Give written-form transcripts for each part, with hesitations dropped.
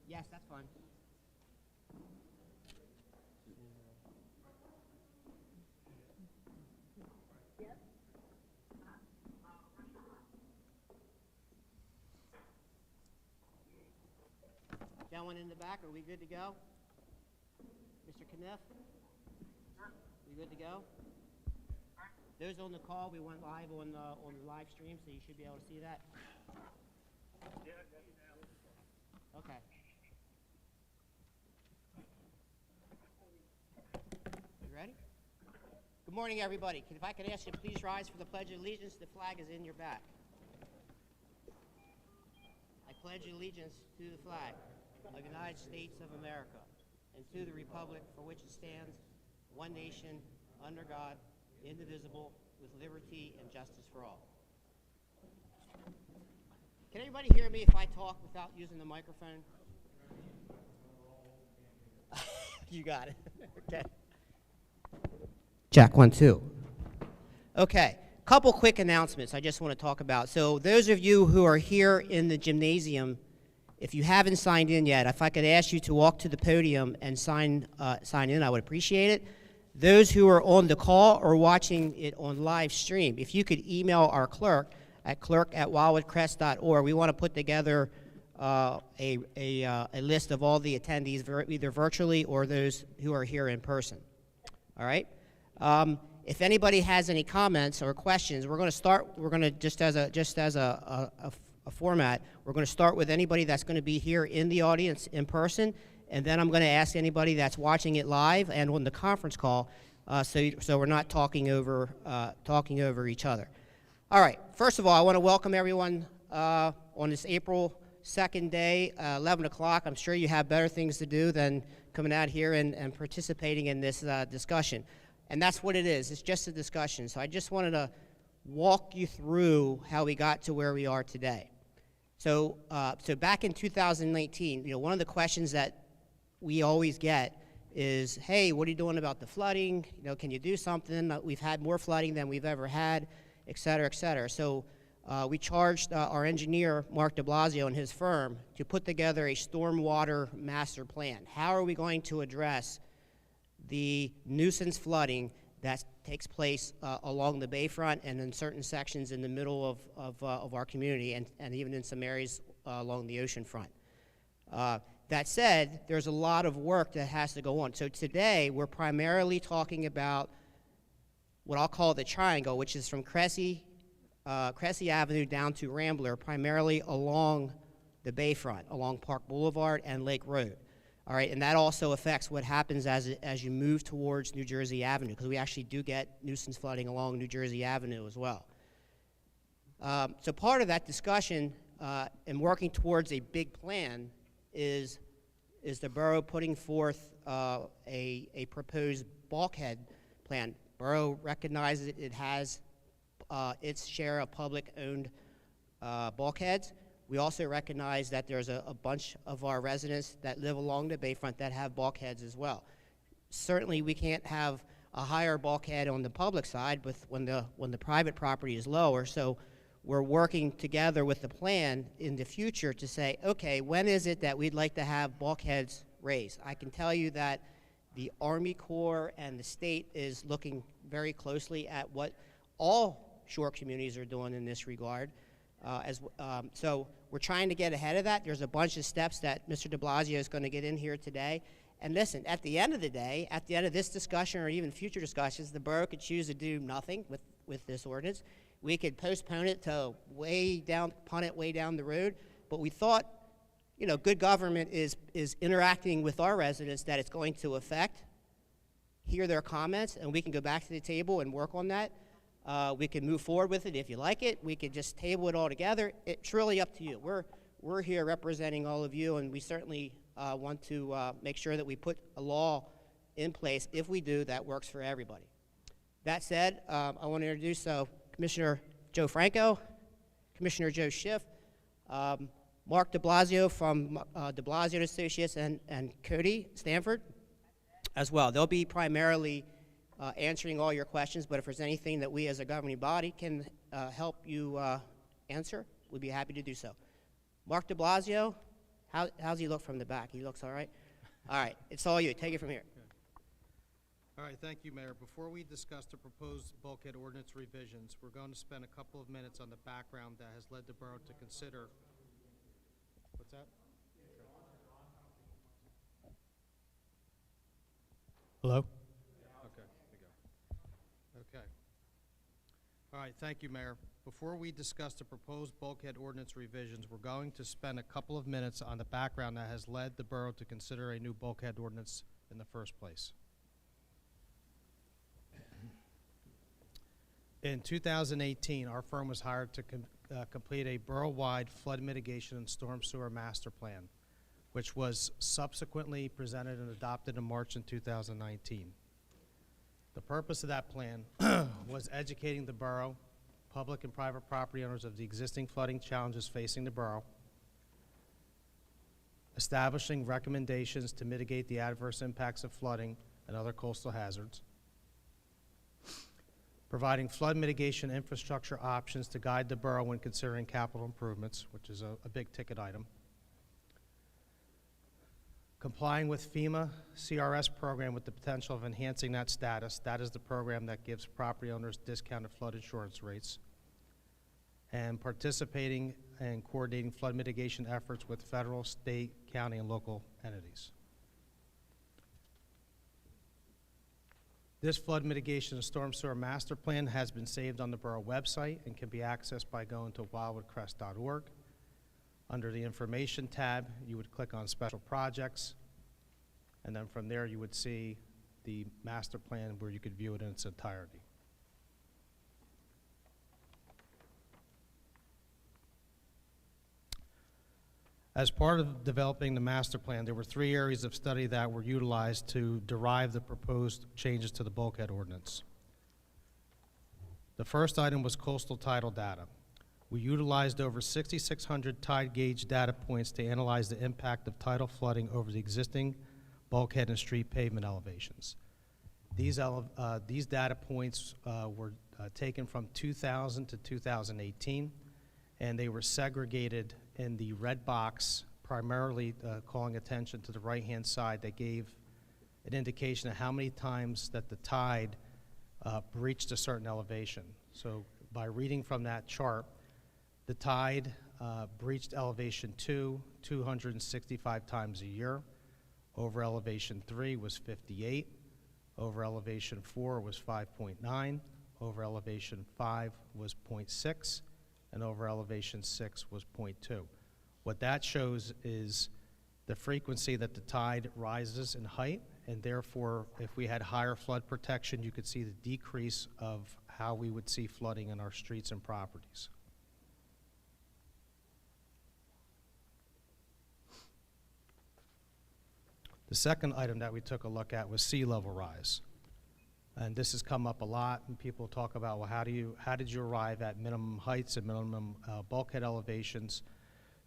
Yes, that's fine. Gentleman in the back, are we good to go? Mr. Kniff? We good to go? Those on the call, we went live on the live stream, so you should be able to see that. Okay. You ready? Good morning, everybody. If I could ask you to please rise for the Pledge of Allegiance. The flag is in your back. I pledge allegiance to the flag of the United States of America and to the republic for which it stands, one nation, under God, indivisible, with liberty and justice for all. Can everybody hear me if I talk without using the microphone? You got it. Okay. Check, 1, 2. Okay. Couple quick announcements I just want to talk about. So those of you who are here in the gymnasium, if you haven't signed in yet, if I could ask you to walk to the podium and sign in, I would appreciate it. Those who are on the call or watching it on live stream, if you could email our clerk at clerk@wildwoodcrest.org. We want to put together a list of all the attendees, either virtually or those who are here in person. All right? If anybody has any comments or questions, we're going to start. We're going to just as a format. We're going to start with anybody that's going to be here in the audience in person, and then I'm going to ask anybody that's watching it live and on the conference call, so we're not talking over each other. All right. First of all, I want to welcome everyone on this April 2nd day, 11 o'clock. I'm sure you have better things to do than coming out here and participating in this discussion. And that's what it is. It's just a discussion. So I just wanted to walk you through how we got to where we are today. So back in 2019, one of the questions that we always get is, hey, what are you doing about the flooding? Can you do something? We've had more flooding than we've ever had, et cetera, et cetera. So we charged our engineer, Mark de Blasio, and his firm to put together a stormwater master plan. How are we going to address the nuisance flooding that takes place along the bayfront and in certain sections in the middle of our community and even in some areas along the ocean front? That said, there's a lot of work that has to go on. So today, we're primarily talking about what I'll call the triangle, which is from Cressy Avenue down to Rambler, primarily along the bayfront, along Park Boulevard and Lake Road. All right, and that also affects what happens as you move towards New Jersey Avenue, because we actually do get nuisance flooding along New Jersey Avenue as well. So part of that discussion and working towards a big plan is the borough putting forth a proposed bulkhead plan. Borough recognizes it has its share of public-owned bulkheads. We also recognize that there's a bunch of our residents that live along the bayfront that have bulkheads as well. Certainly, we can't have a higher bulkhead on the public side when the private property is lower. So we're working together with the plan in the future to say, okay, when is it that we'd like to have bulkheads raised? I can tell you that the Army Corps and the state is looking very closely at what all shore communities are doing in this regard. So we're trying to get ahead of that. There's a bunch of steps that Mr. de Blasio is going to get in here today. And listen, at the end of the day, at the end of this discussion or even future discussions, the borough could choose to do nothing with this ordinance. We could postpone it to punt it way down the road. But we thought, good government is interacting with our residents that it's going to affect, hear their comments, and we can go back to the table and work on that. We can move forward with it if you like it. We could just table it all together. It's really up to you. We're here representing all of you, and we certainly want to make sure that we put a law in place. If we do, that works for everybody. That said, I want to introduce Commissioner Joe Franco, Commissioner Joe Schiff, Mark de Blasio from de Blasio and Associates, and Cody Stanford as well. They'll be primarily answering all your questions, but if there's anything that we as a governing body can help you answer, we'd be happy to do so. Mark de Blasio, How's he look from the back? He looks all right? All right, it's all you. Take it from here. All right, thank you, Mayor. Before we discuss the proposed bulkhead ordinance revisions, we're going to spend a couple of minutes on the background that has led the borough to consider. What's that? Hello? Okay, there we go. Okay. All right, thank you, Mayor. Before we discuss the proposed bulkhead ordinance revisions, we're going to spend a couple of minutes on the background that has led the borough to consider a new bulkhead ordinance in the first place. In 2018, our firm was hired to complete a borough-wide flood mitigation and storm sewer master plan, which was subsequently presented and adopted in March in 2019. The purpose of that plan was educating the borough, public and private property owners of the existing flooding challenges facing the borough, establishing recommendations to mitigate the adverse impacts of flooding and other coastal hazards, providing flood mitigation infrastructure options to guide the borough when considering capital improvements, which is a big ticket item, complying with FEMA CRS program with the potential of enhancing that status. That is the program that gives property owners discounted flood insurance rates, and participating and coordinating flood mitigation efforts with federal, state, county, and local entities. This flood mitigation and storm sewer master plan has been saved on the borough website and can be accessed by going to wildwoodcrest.org. Under the information tab, you would click on special projects, and then from there you would see the master plan where you could view it in its entirety. As part of developing the master plan, there were 3 areas of study that were utilized to derive the proposed changes to the bulkhead ordinance. The first item was coastal tidal data. We utilized over 6,600 tide gauge data points to analyze the impact of tidal flooding over the existing bulkhead and street pavement elevations. These data points were taken from 2000 to 2018, and they were segregated in the red box, primarily calling attention to the right-hand side that gave an indication of how many times that the tide breached a certain elevation. So by reading from that chart, the tide breached elevation 2 265 times a year. Over elevation 3 was 58. Over elevation 4 was 5.9. Over elevation 5 was 0.6. And over elevation 6 was 0.2. What that shows is the frequency that the tide rises in height, and therefore, if we had higher flood protection, you could see the decrease of how we would see flooding in our streets and properties. The second item that we took a look at was sea level rise. And this has come up a lot, and people talk about, well, how did you arrive at minimum heights and minimum bulkhead elevations?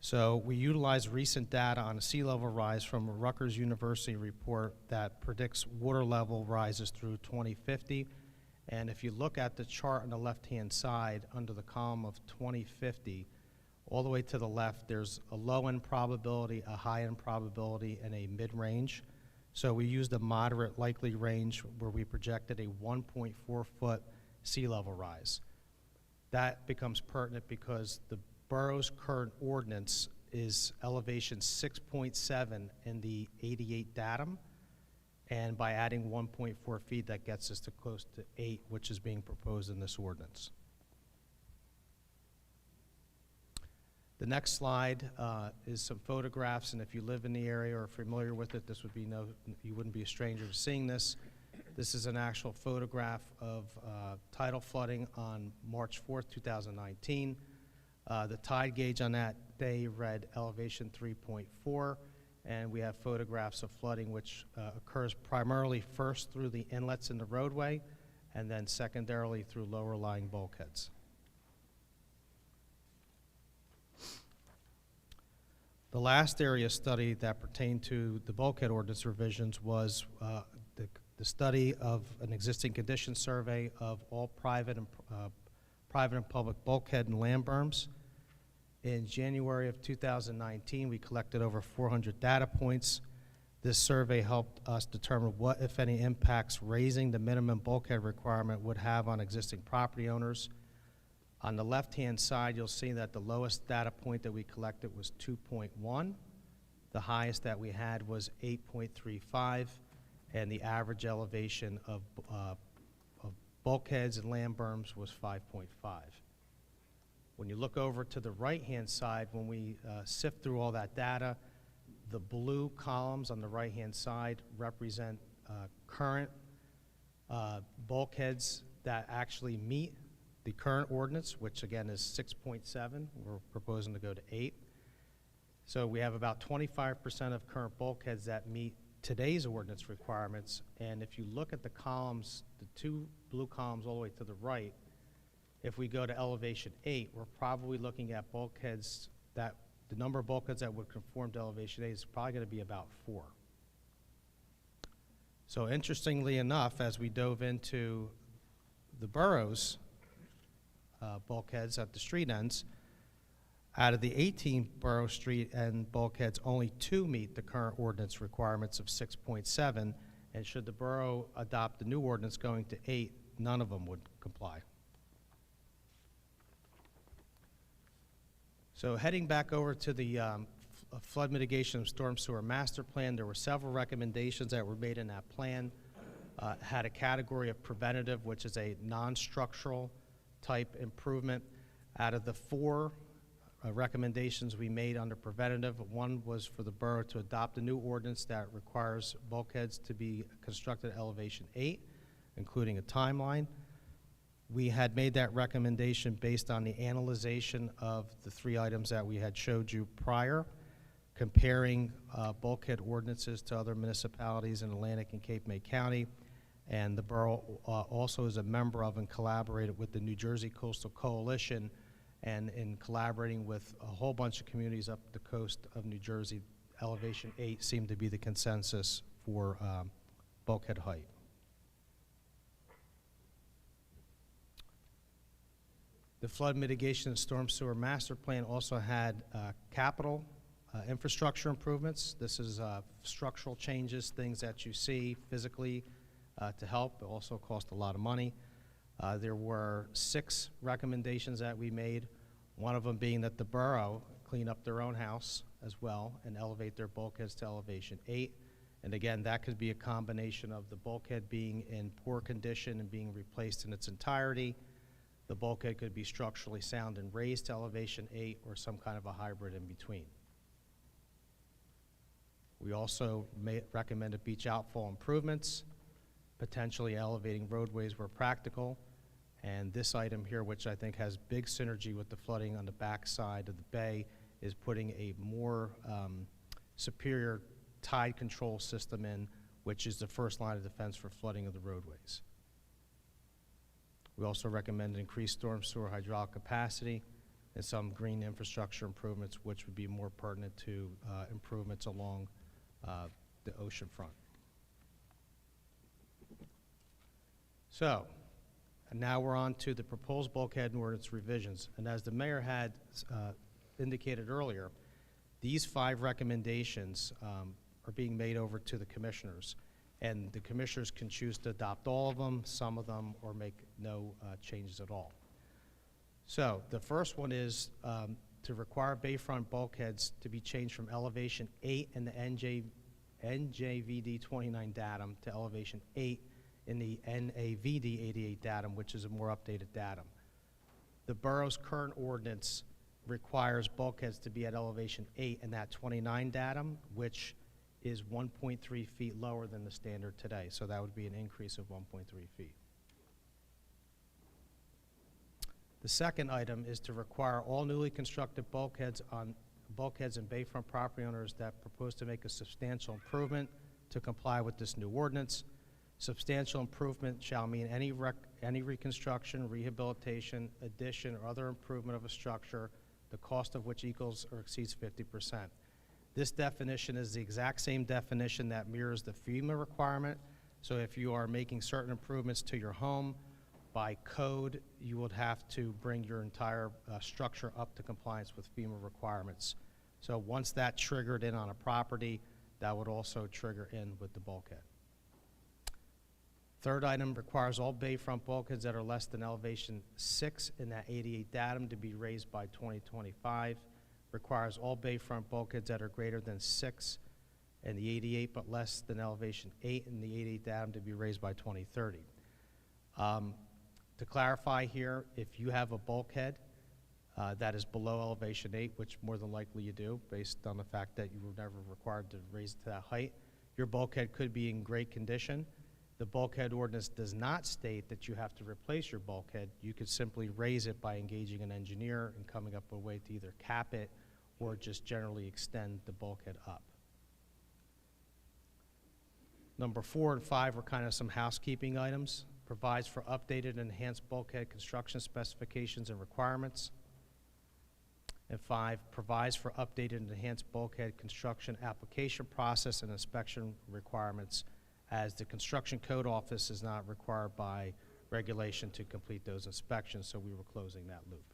So we utilize recent data on a sea level rise from a Rutgers University report that predicts water level rises through 2050. And if you look at the chart on the left-hand side under the column of 2050, all the way to the left, there's a low-end probability, a high-end probability, and a mid-range. So we used a moderate likely range where we projected a 1.4-foot sea level rise. That becomes pertinent because the borough's current ordinance is elevation 6.7 in the 88 datum, and by adding 1.4 feet, that gets us to close to 8, which is being proposed in this ordinance. The next slide is some photographs, and if you live in the area or are familiar with it, this would be you wouldn't be a stranger to seeing this. This is an actual photograph of tidal flooding on March 4th, 2019. The tide gauge on that day read elevation 3.4, and we have photographs of flooding which occurs primarily first through the inlets in the roadway and then secondarily through lower lying bulkheads. The last area study that pertained to the bulkhead ordinance revisions was the study of an existing condition survey of all private and public bulkhead and land berms. In January of 2019, we collected over 400 data points. This survey helped us determine what, if any, impacts raising the minimum bulkhead requirement would have on existing property owners. On the left-hand side, you'll see that the lowest data point that we collected was 2.1. The highest that we had was 8.35, and the average elevation of bulkheads and land berms was 5.5. When you look over to the right-hand side, when we sift through all that data, the blue columns on the right-hand side represent current bulkheads that actually meet the current ordinance, which again is 6.7. We're proposing to go to 8. So we have about 25% of current bulkheads that meet today's ordinance requirements. And if you look at the columns, the two blue columns all the way to the right, if we go to elevation 8, we're probably looking at bulkheads that the number of bulkheads that would conform to elevation 8 is probably going to be about 4. So interestingly enough, as we dove into the borough's bulkheads at the street ends, out of the 18 borough street end bulkheads, only 2 meet the current ordinance requirements of 6.7, and should the borough adopt the new ordinance going to 8, none of them would comply. So heading back over to the flood mitigation and storm sewer master plan, there were several recommendations that were made in that plan. Had a category of preventative, which is a non-structural type improvement. Out of the 4 recommendations we made under preventative, 1 was for the borough to adopt a new ordinance that requires bulkheads to be constructed at elevation 8, including a timeline. We had made that recommendation based on the analyzation of the 3 items that we had showed you prior, comparing bulkhead ordinances to other municipalities in Atlantic and Cape May County. And the borough also is a member of and collaborated with the New Jersey Coastal Coalition, and in collaborating with a whole bunch of communities up the coast of New Jersey, elevation 8 seemed to be the consensus for bulkhead height. The flood mitigation and storm sewer master plan also had capital infrastructure improvements. This is structural changes, things that you see physically to help. It also cost a lot of money. There were 6 recommendations that we made, one of them being that the borough clean up their own house as well and elevate their bulkheads to elevation 8. And again, that could be a combination of the bulkhead being in poor condition and being replaced in its entirety. The bulkhead could be structurally sound and raised to elevation 8, or some kind of a hybrid in between. We also recommended beach outfall improvements, potentially elevating roadways where practical. And this item here, which I think has big synergy with the flooding on the back side of the bay, is putting a more superior tide control system in, which is the first line of defense for flooding of the roadways. We also recommend increased storm sewer hydraulic capacity and some green infrastructure improvements, which would be more pertinent to improvements along the ocean front. So, and now we're on to the proposed bulkhead and ordinance revisions. And as the mayor had indicated earlier, these 5 recommendations are being made over to the commissioners. And the commissioners can choose to adopt all of them, some of them, or make no changes at all. So the first one is to require bayfront bulkheads to be changed from elevation 8 in the NJVD 29 datum to elevation 8 in the NAVD 88 datum, which is a more updated datum. The borough's current ordinance requires bulkheads to be at elevation 8 in that 29 datum, which is 1.3 feet lower than the standard today. So that would be an increase of 1.3 feet. The second item is to require all newly constructed bulkheads and bayfront property owners that propose to make a substantial improvement to comply with this new ordinance. Substantial improvement shall mean any reconstruction, rehabilitation, addition, or other improvement of a structure, the cost of which equals or exceeds 50%. This definition is the exact same definition that mirrors the FEMA requirement. So if you are making certain improvements to your home by code, you would have to bring your entire structure up to compliance with FEMA requirements. So once that triggered in on a property, that would also trigger in with the bulkhead. Third item requires all bayfront bulkheads that are less than elevation 6 in that 88 datum to be raised by 2025. Requires all bayfront bulkheads that are greater than 6 in the 88 but less than elevation 8 in the 88 datum to be raised by 2030. To clarify here, if you have a bulkhead that is below elevation 8, which more than likely you do, based on the fact that you were never required to raise it to that height, your bulkhead could be in great condition. The bulkhead ordinance does not state that you have to replace your bulkhead. You could simply raise it by engaging an engineer and coming up with a way to either cap it or just generally extend the bulkhead up. Number 4 and 5 are kind of some housekeeping items. Provides for updated and enhanced bulkhead construction specifications and requirements. And 5, provides for updated and enhanced bulkhead construction application process and inspection requirements, as the construction code office is not required by regulation to complete those inspections, so we were closing that loop.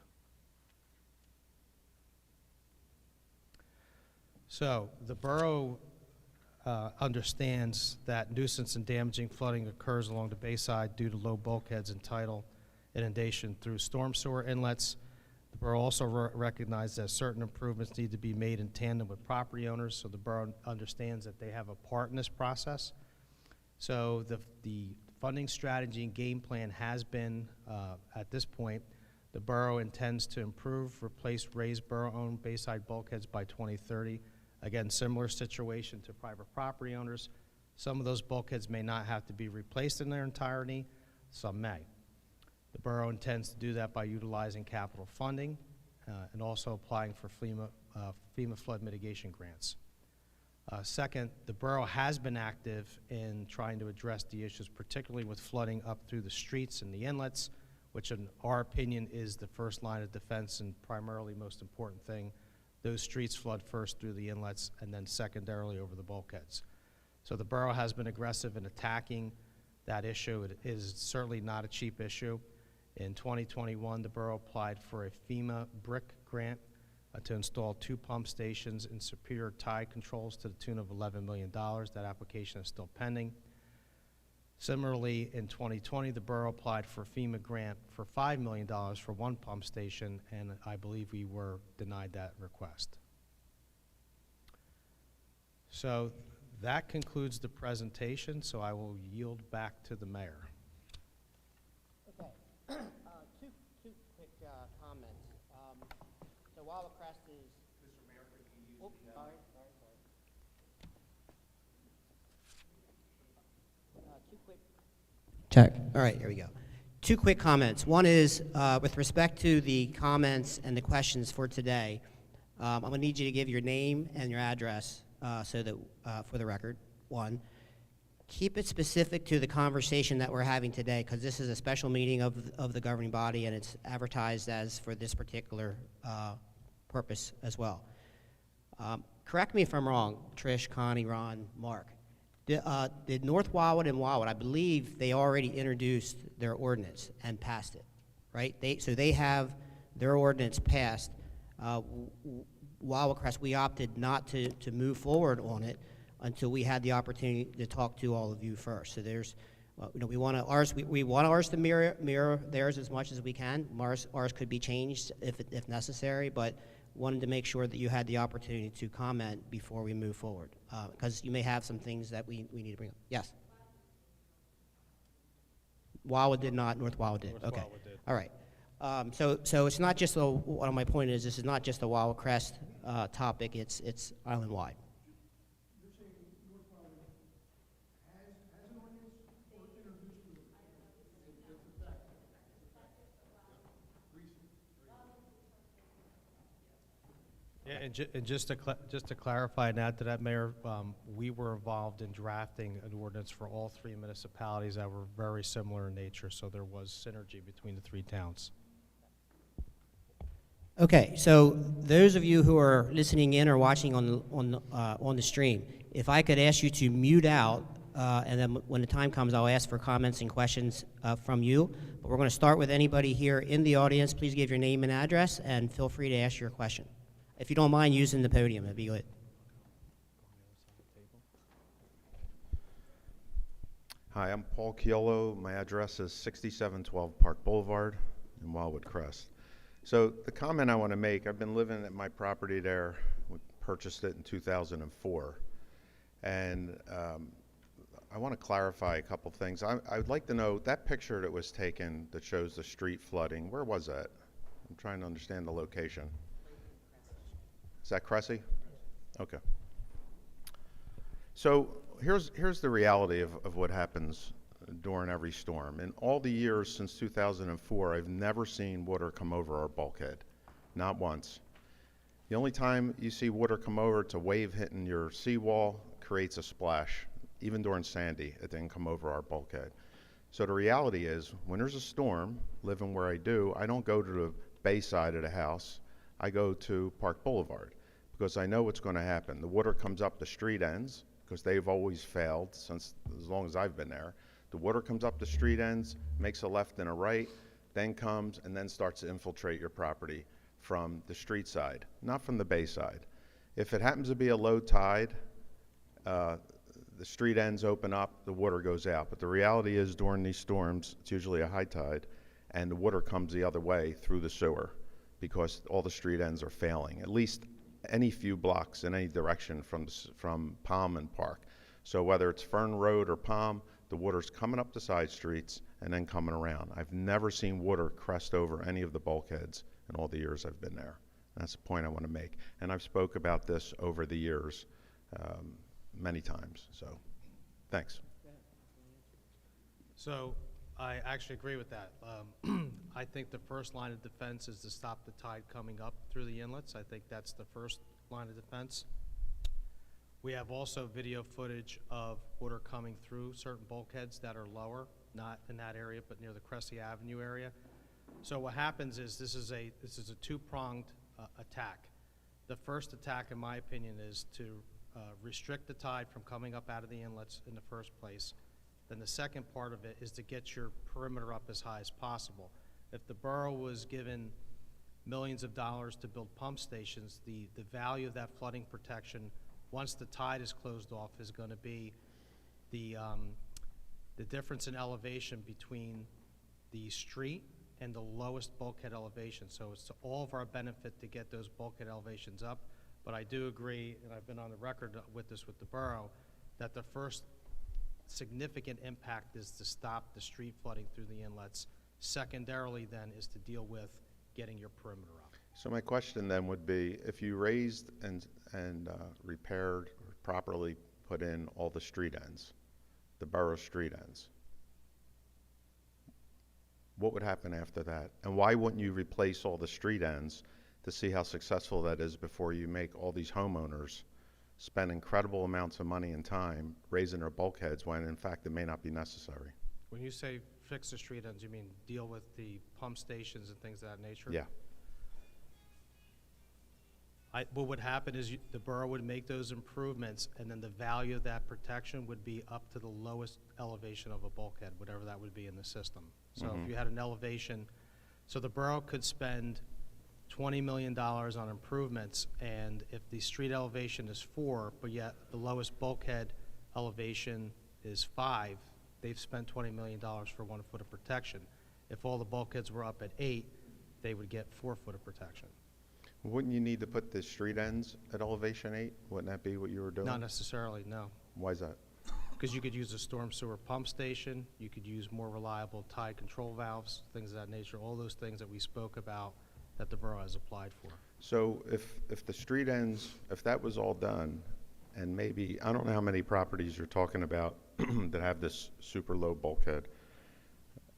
So the borough understands that nuisance and damaging flooding occurs along the bayside due to low bulkheads and tidal inundation through storm sewer inlets. The borough also recognizes that certain improvements need to be made in tandem with property owners, so the borough understands that they have a part in this process. So the funding strategy and game plan has been, at this point, the borough intends to improve, replace raised borough-owned bayside bulkheads by 2030. Again, similar situation to private property owners. Some of those bulkheads may not have to be replaced in their entirety, some may. The borough intends to do that by utilizing capital funding and also applying for FEMA flood mitigation grants. Second, the borough has been active in trying to address the issues, particularly with flooding up through the streets and the inlets, which in our opinion is the first line of defense and primarily most important thing. Those streets flood first through the inlets and then secondarily over the bulkheads. So the borough has been aggressive in attacking that issue. It is certainly not a cheap issue. In 2021, the borough applied for a FEMA brick grant to install 2 pump stations and superior tide controls to the tune of $11 million. That application is still pending. Similarly, in 2020, the borough applied for a FEMA grant for $5 million for 1 pump station, and I believe we were denied that request. So that concludes the presentation, so I will yield back to the mayor. Okay. two quick comments. So Wildwood Crest is... Mr. Mayor, could you use the... Sorry. Two quick... Check. All right, here we go. 2 quick comments. One is, with respect to the comments and the questions for today, I'm going to need you to give your name and your address so that, for the record, 1. Keep it specific to the conversation that we're having today, because this is a special meeting of the governing body, and it's advertised as for this particular purpose as well. Correct me if I'm wrong, Trish, Connie, Ron, Mark. Did North Wildwood and Wildwood, I believe they already introduced their ordinance and passed it, right? So they have their ordinance passed. Wildwood Crest, we opted not to move forward on it until we had the opportunity to talk to all of you first. So there's, we want ours to mirror theirs as much as we can. Ours could be changed if necessary, but wanted to make sure that you had the opportunity to comment before we move forward, because you may have some things that we need to bring up. Yes? Wildwood did not, North Wildwood did. Okay. Wildwood did. All right. So it's not just one of my point is this is not just a Wildwood Crest topic, it's island-wide. You're saying North Wildwood has an ordinance or introduced an ordinance? Yeah, and just to clarify and add to that, Mayor, we were involved in drafting an ordinance for all 3 municipalities that were very similar in nature, so there was synergy between the 3 towns. Okay, so those of you who are listening in or watching on the stream, if I could ask you to mute out and then when the time comes, I'll ask for comments and questions from you. But we're going to start with anybody here in the audience. Please give your name and address, and feel free to ask your question. If you don't mind using the podium, that'd be good. Hi, I'm Paul Chiolo. My address is 6712 Park Boulevard in Wildwood Crest. So the comment I want to make, I've been living at my property there. We purchased it in 2004. And I want to clarify a couple things. I would like to know, that picture that was taken that shows the street flooding, where was that? I'm trying to understand the location. Is that Cressy? Okay. So here's the reality of what happens during every storm. In all the years since 2004, I've never seen water come over our bulkhead, not once. The only time you see water come over, it's a wave hitting your seawall, creates a splash. Even during Sandy, it didn't come over our bulkhead. So the reality is, when there's a storm, living where I do, I don't go to the bay side of the house. I go to Park Boulevard because I know what's going to happen. The water comes up the street ends because they've always failed since as long as I've been there. The water comes up the street ends, makes a left and a right, then comes and then starts to infiltrate your property from the street side, not from the bay side. If it happens to be a low tide, the street ends open up, the water goes out. But the reality is during these storms, it's usually a high tide, and the water comes the other way through the sewer because all the street ends are failing, at least any few blocks in any direction from Palm and Park. So whether it's Fern Road or Palm, the water's coming up the side streets and then coming around. I've never seen water crest over any of the bulkheads in all the years I've been there. That's the point I want to make. And I've spoke about this over the years many times, so thanks. So I actually agree with that. I think the first line of defense is to stop the tide coming up through the inlets. I think that's the first line of defense. We have also video footage of water coming through certain bulkheads that are lower, not in that area, but near the Cressy Avenue area. So what happens is this is a two-pronged attack. The first attack, in my opinion, is to restrict the tide from coming up out of the inlets in the first place. Then the second part of it is to get your perimeter up as high as possible. If the borough was given millions of dollars to build pump stations, the value of that flooding protection, once the tide is closed off, is going to be the difference in elevation between the street and the lowest bulkhead elevation. So it's to all of our benefit to get those bulkhead elevations up. But I do agree, and I've been on the record with this with the borough, that the first significant impact is to stop the street flooding through the inlets. Secondarily, then, is to deal with getting your perimeter up. So my question then would be, if you raised and repaired or properly put in all the street ends, the borough street ends, what would happen after that? And why wouldn't you replace all the street ends to see how successful that is before you make all these homeowners spend incredible amounts of money and time raising their bulkheads when in fact it may not be necessary? When you say fix the street ends, you mean deal with the pump stations and things of that nature? Yeah. What would happen is the borough would make those improvements, and then the value of that protection would be up to the lowest elevation of a bulkhead, whatever that would be in the system. So if you had an elevation, so the borough could spend $20 million on improvements, and if the street elevation is 4, but yet the lowest bulkhead elevation is 5, they've spent $20 million for 1 foot of protection. If all the bulkheads were up at 8, they would get 4 foot of protection. Wouldn't you need to put the street ends at elevation 8? Wouldn't that be what you were doing? Not necessarily, no. Why is that? Because you could use a storm sewer pump station, you could use more reliable tide control valves, things of that nature, all those things that we spoke about that the borough has applied for. So if the street ends, if that was all done, and maybe, I don't know how many properties you're talking about that have this super low bulkhead,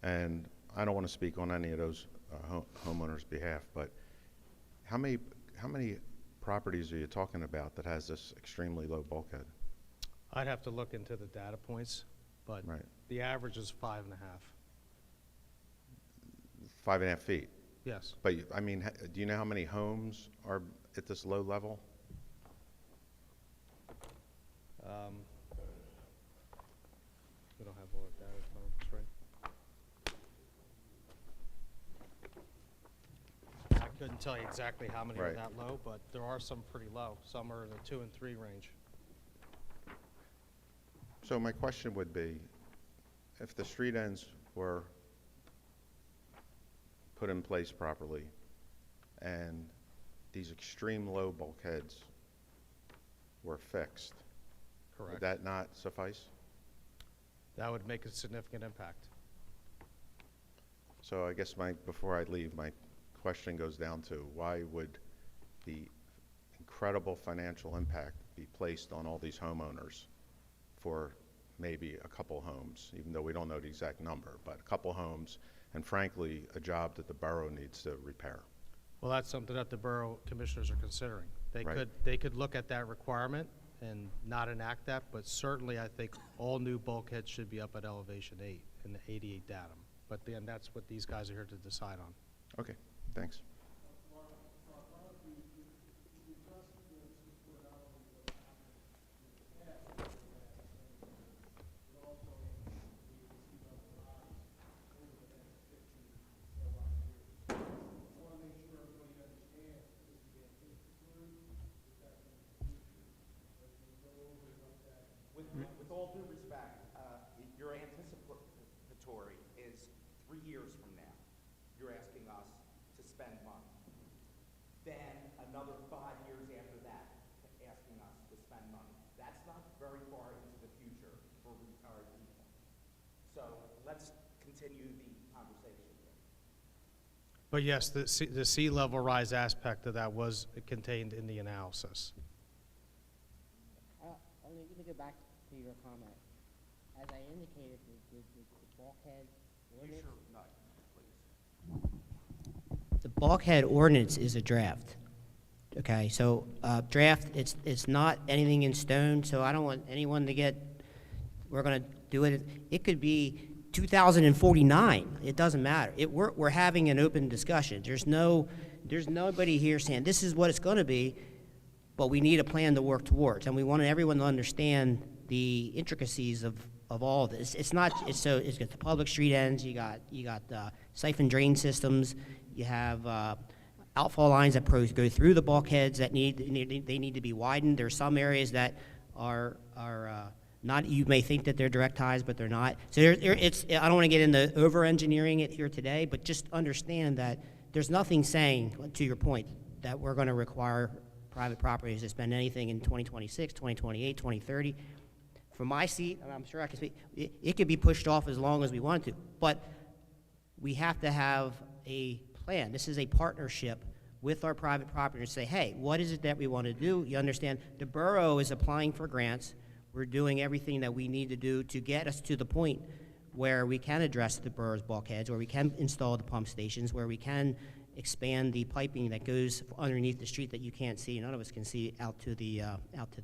and I don't want to speak on any of those homeowners' behalf, but how many properties are you talking about that has this extremely low bulkhead? I'd have to look into the data points, but Right. the average is 5.5. 5.5 feet. Yes. But, I mean, do you know how many homes are at this low level? that if I'm right. I couldn't tell you exactly how many are Right. that low, but there are some pretty low. Some are in the 2 and 3 range. So my question would be, if the street ends were put in place properly and these extreme low bulkheads were fixed, would Correct. that not suffice? That would make a significant impact. So I guess before I leave, my question goes down to, why would the incredible financial impact be placed on all these homeowners for maybe a couple homes, even though we don't know the exact number, but a couple homes, and frankly, a job that the borough needs to repair? Well, that's something that the borough commissioners are considering. Right. They could look at that requirement and not enact that, but certainly I think all new bulkheads should be up at elevation 8 in the 88 datum. But then that's what these guys are here to decide on. Okay, thanks. With all due respect, your anticipatory is 3 years from now. You're asking us to spend money. Then another 5 years after that, asking us to spend money. That's not very far into the future for retired people. So let's continue the conversation here. But yes, the sea level rise aspect of that was contained in the analysis. Let me go back to your comment. As I indicated, the bulkhead ordinance. The bulkhead ordinance is a draft. Okay, so draft, it's not anything in stone, so I don't want anyone to get, we're going to do it. It could be 2049. It doesn't matter. We're having an open discussion. There's nobody here saying this is what it's going to be, but we need a plan to work towards, and we want everyone to understand the intricacies of all of this. It's got the public street ends, you got siphon drain systems, you have outfall lines that go through the bulkheads that need to be widened. There's some areas that are not. You may think that they're direct ties, but they're not. So I don't want to get into over-engineering it here today, but just understand that there's nothing saying, to your point, that we're going to require private properties to spend anything in 2026, 2028, 2030. From my seat, and I'm sure I can speak, it could be pushed off as long as we want to, but we have to have a plan. This is a partnership with our private property to say, hey, what is it that we want to do? You understand, the borough is applying for grants. We're doing everything that we need to do to get us to the point where we can address the borough's bulkheads, where we can install the pump stations, where we can expand the piping that goes underneath the street that you can't see. None of us can see out to the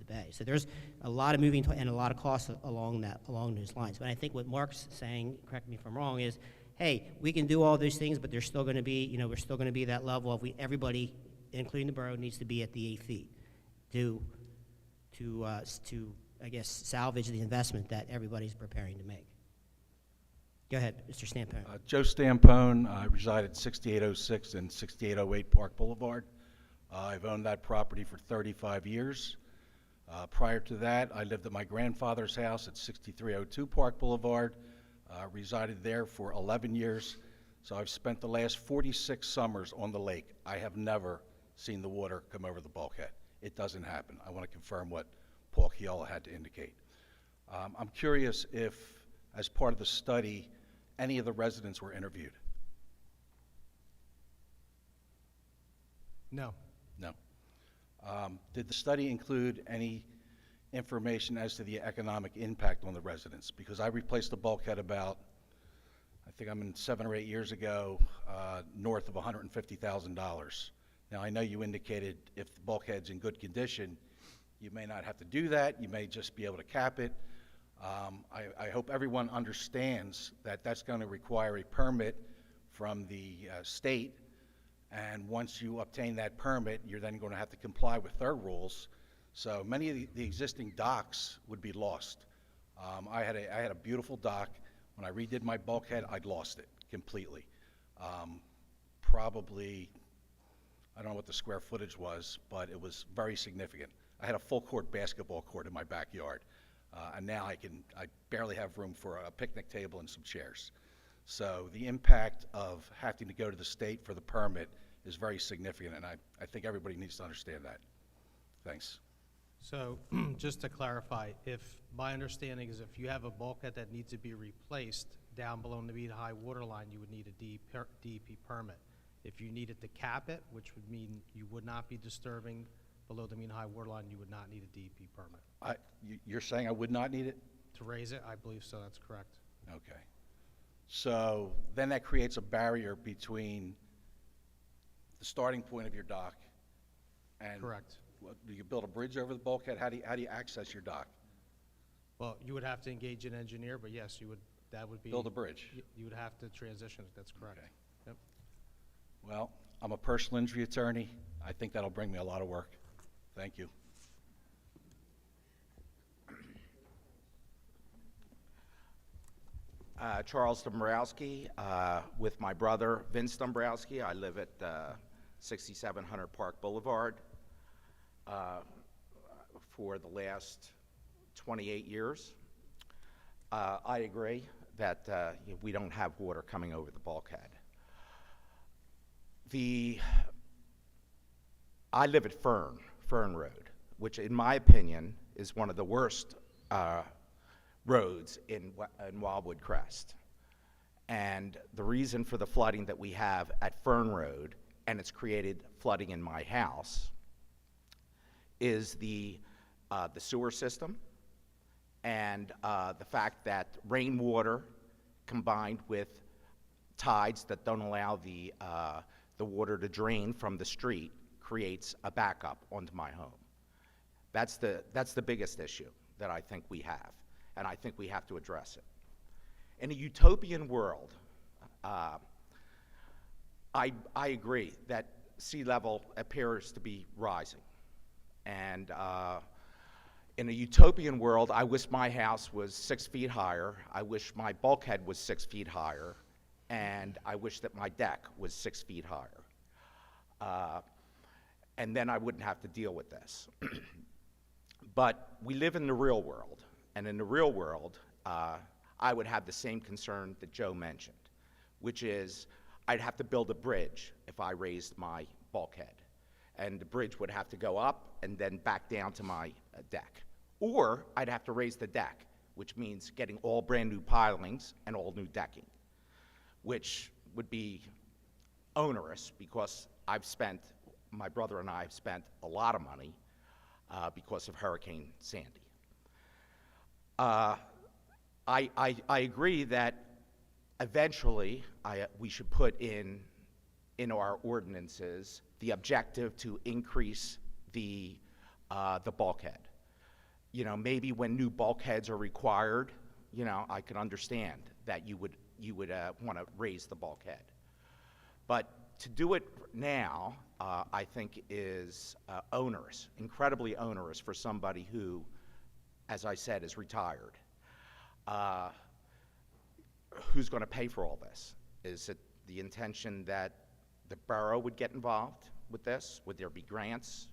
bay. So there's a lot of moving and a lot of costs along those lines. But I think what Mark's saying, correct me if I'm wrong, is, hey, we can do all those things, but there's still going to be, we're still going to be that level of everybody, including the borough, needs to be at the 8 feet to I guess salvage the investment that everybody's preparing to make. Go ahead, Mr. Stampone. Joe Stampone. I reside at 6806 and 6808 Park Boulevard. I've owned that property for 35 years. Prior to that, I lived at my grandfather's house at 6302 Park Boulevard, resided there for 11 years. So I've spent the last 46 summers on the lake. I have never seen the water come over the bulkhead. It doesn't happen. I want to confirm what Paul Chiola had to indicate. I'm curious if, as part of the study, any of the residents were interviewed? No. No. Did the study include any information as to the economic impact on the residents? Because I replaced the bulkhead about, I think I'm in 7 or 8 years ago, north of $150,000. Now, I know you indicated if the bulkhead's in good condition, you may not have to do that. You may just be able to cap it. I hope everyone understands that that's going to require a permit from the state, and once you obtain that permit, you're then going to have to comply with their rules. So many of the existing docks would be lost. I had a beautiful dock When I redid my bulkhead, I'd lost it completely. Probably, I don't know what the square footage was, but it was very significant. I had a full court basketball court in my backyard, and now I barely have room for a picnic table and some chairs. So the impact of having to go to the state for the permit is very significant, and I think everybody needs to understand that. Thanks. So, just to clarify, my understanding is if you have a bulkhead that needs to be replaced down below the mean high water line, you would need a DEP permit. If you needed to cap it, which would mean you would not be disturbing below the mean high water line, you would not need a DEP permit. You're saying I would not need it? To raise it, I believe so, that's correct. Okay. So then that creates a barrier between the starting point of your dock and... Correct. Do you build a bridge over the bulkhead? How do you access your dock? Well, you would have to engage an engineer, but yes, that would be... Build a bridge? You would have to transition it, that's correct. Okay. Yep. Well, I'm a personal injury attorney. I think that'll bring me a lot of work. Thank you. Charles Dombrowski, with my brother Vince Dombrowski. I live at 6700 Park Boulevard for the last 28 years. I agree that we don't have water coming over the bulkhead. I live at Fern Road, which in my opinion is one of the worst roads in Wildwood Crest. And the reason for the flooding that we have at Fern Road, and it's created flooding in my house, is the sewer system and the fact that rainwater combined with tides that don't allow the water to drain from the street creates a backup onto my home. That's the biggest issue that I think we have, and I think we have to address it. In a utopian world, I agree that sea level appears to be rising. And in a utopian world, I wish my house was 6 feet higher, I wish my bulkhead was 6 feet higher, and I wish that my deck was 6 feet higher. And then I wouldn't have to deal with this. But we live in the real world, and in the real world, I would have the same concern that Joe mentioned, which is I'd have to build a bridge if I raised my bulkhead. And the bridge would have to go up and then back down to my deck. Or I'd have to raise the deck, which means getting all brand new pilings and all new decking, which would be onerous because my brother and I have spent a lot of money because of Hurricane Sandy. I agree that eventually we should put in our ordinances the objective to increase the bulkhead. You know, maybe when new bulkheads are required, you know, I can understand that you would want to raise the bulkhead. But to do it now, I think is onerous, incredibly onerous for somebody who, as I said, is retired. Who's going to pay for all this? Is it the intention that the borough would get involved with this? Would there be grants?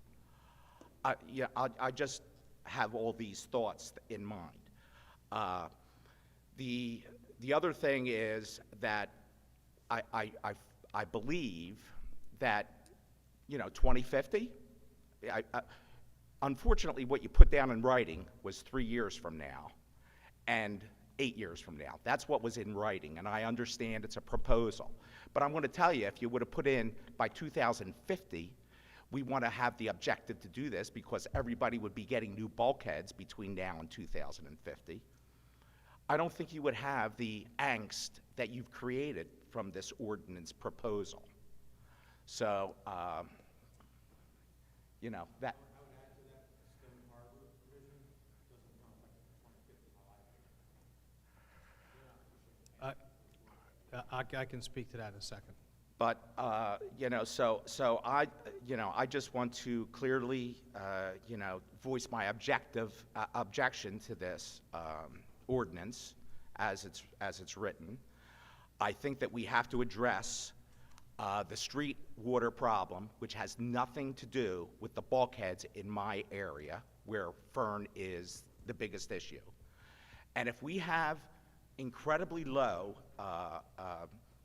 Yeah, I just have all these thoughts in mind. The other thing is that I believe that, you know, 2050, unfortunately what you put down in writing was 3 years from now and 8 years from now. That's what was in writing, and I understand it's a proposal. But I'm going to tell you, if you would have put in by 2050, we want to have the objective to do this because everybody would be getting new bulkheads between now and 2050. I don't think you would have the angst that you've created from this ordinance proposal. So, you know, that. I would add to that, Stone Harbor provision doesn't come up like 2050 I can speak to that in a second. But, you know, so I just want to clearly, voice my objection to this ordinance as it's written. I think that we have to address the street water problem, which has nothing to do with the bulkheads in my area, where Fern is the biggest issue. And if we have incredibly low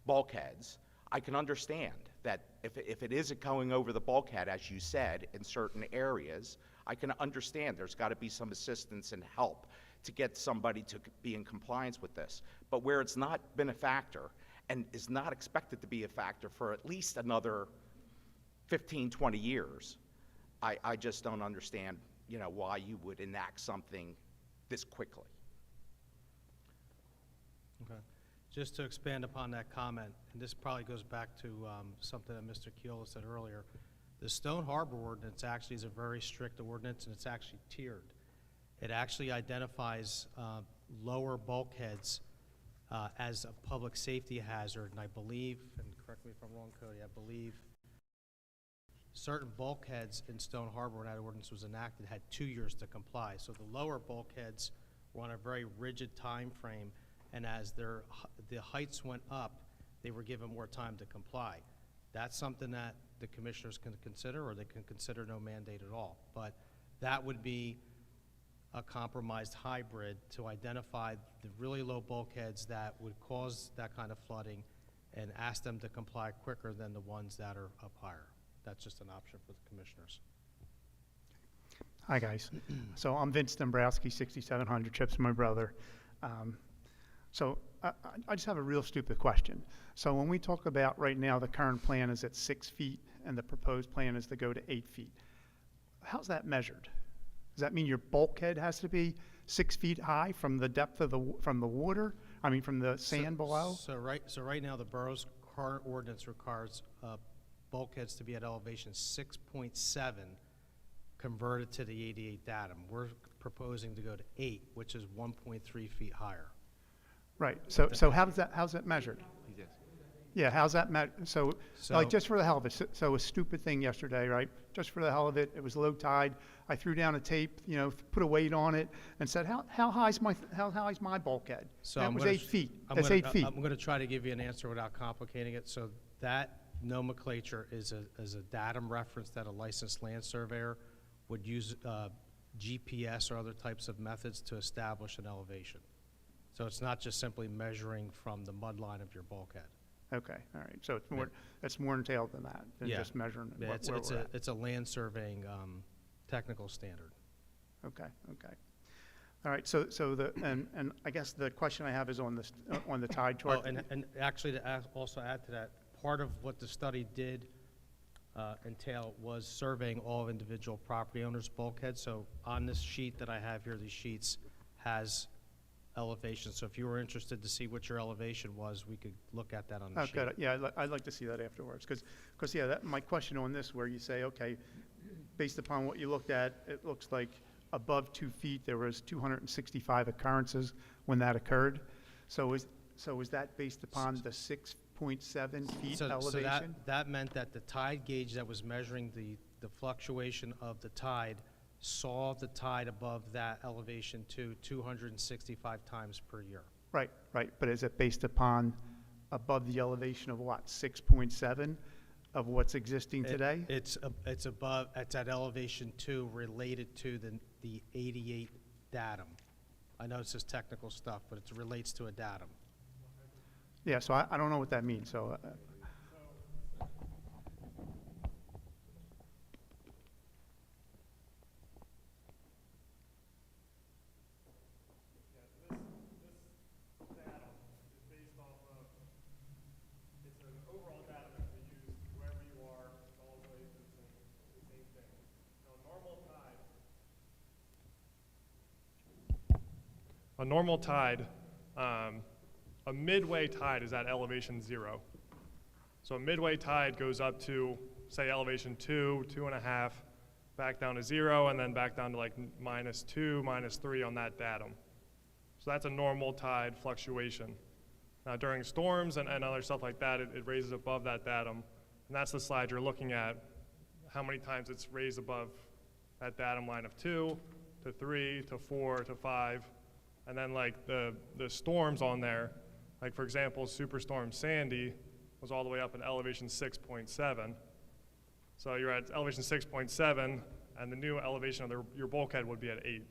bulkheads, I can understand that if it isn't going over the bulkhead, as you said, in certain areas, I can understand there's got to be some assistance and help to get somebody to be in compliance with this. But where it's not been a factor, and is not expected to be a factor for at least another 15, 20 years, I just don't understand, you know, why you would enact something this quickly. Okay. Just to expand upon that comment, and this probably goes back to something that Mr. Keola said earlier, the Stone Harbor Ordinance actually is a very strict ordinance, and it's actually tiered. It actually identifies lower bulkheads as a public safety hazard, and I believe, and correct me if I'm wrong, Cody, I believe certain bulkheads in Stone Harbor when that ordinance was enacted had 2 years to comply. So the lower bulkheads were on a very rigid time frame, and as the heights went up, they were given more time to comply. That's something that the commissioners can consider, or they can consider no mandate at all. But that would be a compromised hybrid to identify the really low bulkheads that would cause that kind of flooding and ask them to comply quicker than the ones that are up higher. That's just an option for the commissioners. Hi, guys. So I'm Vince Dombrowski, 6700 Chips, my brother. So I just have a real stupid question. So when we talk about right now, the current plan is at 6 feet and the proposed plan is to go to 8 feet. How's that measured? Does that mean your bulkhead has to be 6 feet high from the depth of from the water? I mean, from the sand below? So right now, the borough's current ordinance requires bulkheads to be at elevation 6.7 converted to the 88 datum. We're proposing to go to 8, which is 1.3 feet higher. Right. So how's that measured? Yeah, how's that measured? So like just for the hell of it, so a stupid thing yesterday, right? Just for the hell of it, it was low tide. I threw down a tape, you know, put a weight on it, and said, how high is my bulkhead? So that was 8 feet. That's 8 feet. I'm going to try to give you an answer without complicating it. So that nomenclature is a datum reference that a licensed land surveyor would use GPS or other types of methods to establish an elevation. So it's not just simply measuring from the mud line of your bulkhead. Okay, all right. So it's more entailed than that, than just measuring Yeah, where we're at. it's a land surveying technical standard. Okay, okay. All right, so and I guess the question I have is on the tide chart. Oh, and actually to also add to that, part of what the study did entail was surveying all individual property owners' bulkheads. So on this sheet that I have here, these sheets has elevation. So if you were interested to see what your elevation was, we could look at that on the sheet. Okay, yeah, I'd like to see that afterwards, because yeah, my question on this, where you say, okay, based upon what you looked at, it looks like above 2 feet, there was 265 occurrences when that occurred. So is that based upon the 6.7 feet elevation? So that meant that the tide gauge that was measuring the fluctuation of the tide saw the tide above that elevation to 265 times per year. Right, but is it based upon above the elevation of what, 6.7 of what's existing today? It's at elevation 2 related to the 88 datum. I know it's just technical stuff, but it relates to a datum. Yeah, so I don't know what that means, so. A normal tide, a midway tide is at elevation 0. So a midway tide goes up to, say, elevation 2, 2.5, back down to 0, and then back down to like -2, -3 on that datum. So that's a normal tide fluctuation. Now during storms and other stuff like that, it raises above that datum. And that's the slide you're looking at, how many times it's raised above that datum line of 2 to 3 to 4 to 5. And then like the storms on there, like for example, Superstorm Sandy was all the way up at elevation 6.7. So you're at elevation 6.7, and the new elevation of your bulkhead would be at 8.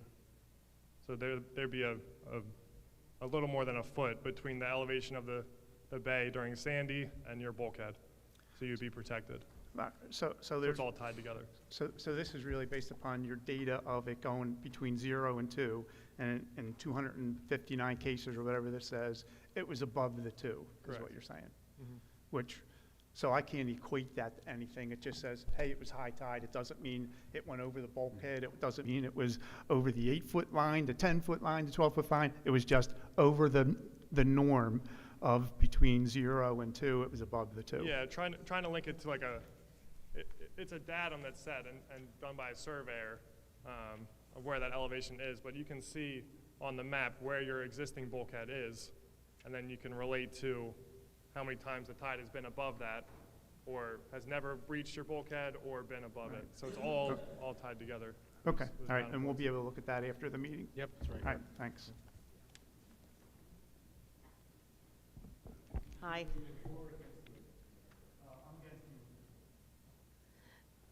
So there'd be a little more than a foot between the elevation of the bay during Sandy and your bulkhead. So you'd be protected. So So there's, it's all tied together. so this is really based upon your data of it going between 0 and 2, and in 259 cases or whatever this says, it was above the 2, is Correct. what you're saying. Which, so I can't equate that to anything. It just says, hey, it was high tide. It doesn't mean it went over the bulkhead. It doesn't mean it was over the 8-foot line, the 10-foot line, the 12-foot line. It was just over the norm of between 0 and 2. It was above the 2. Yeah, trying to link it to like it's a datum that's set and done by a surveyor of where that elevation is, but you can see on the map where your existing bulkhead is, and then you can relate to how many times the tide has been above that, or has never breached your bulkhead or been above it. So it's all tied together. Okay, Those all right, data and we'll points. be able to look at that after the meeting. Yep, that's right. All right, thanks. Hi.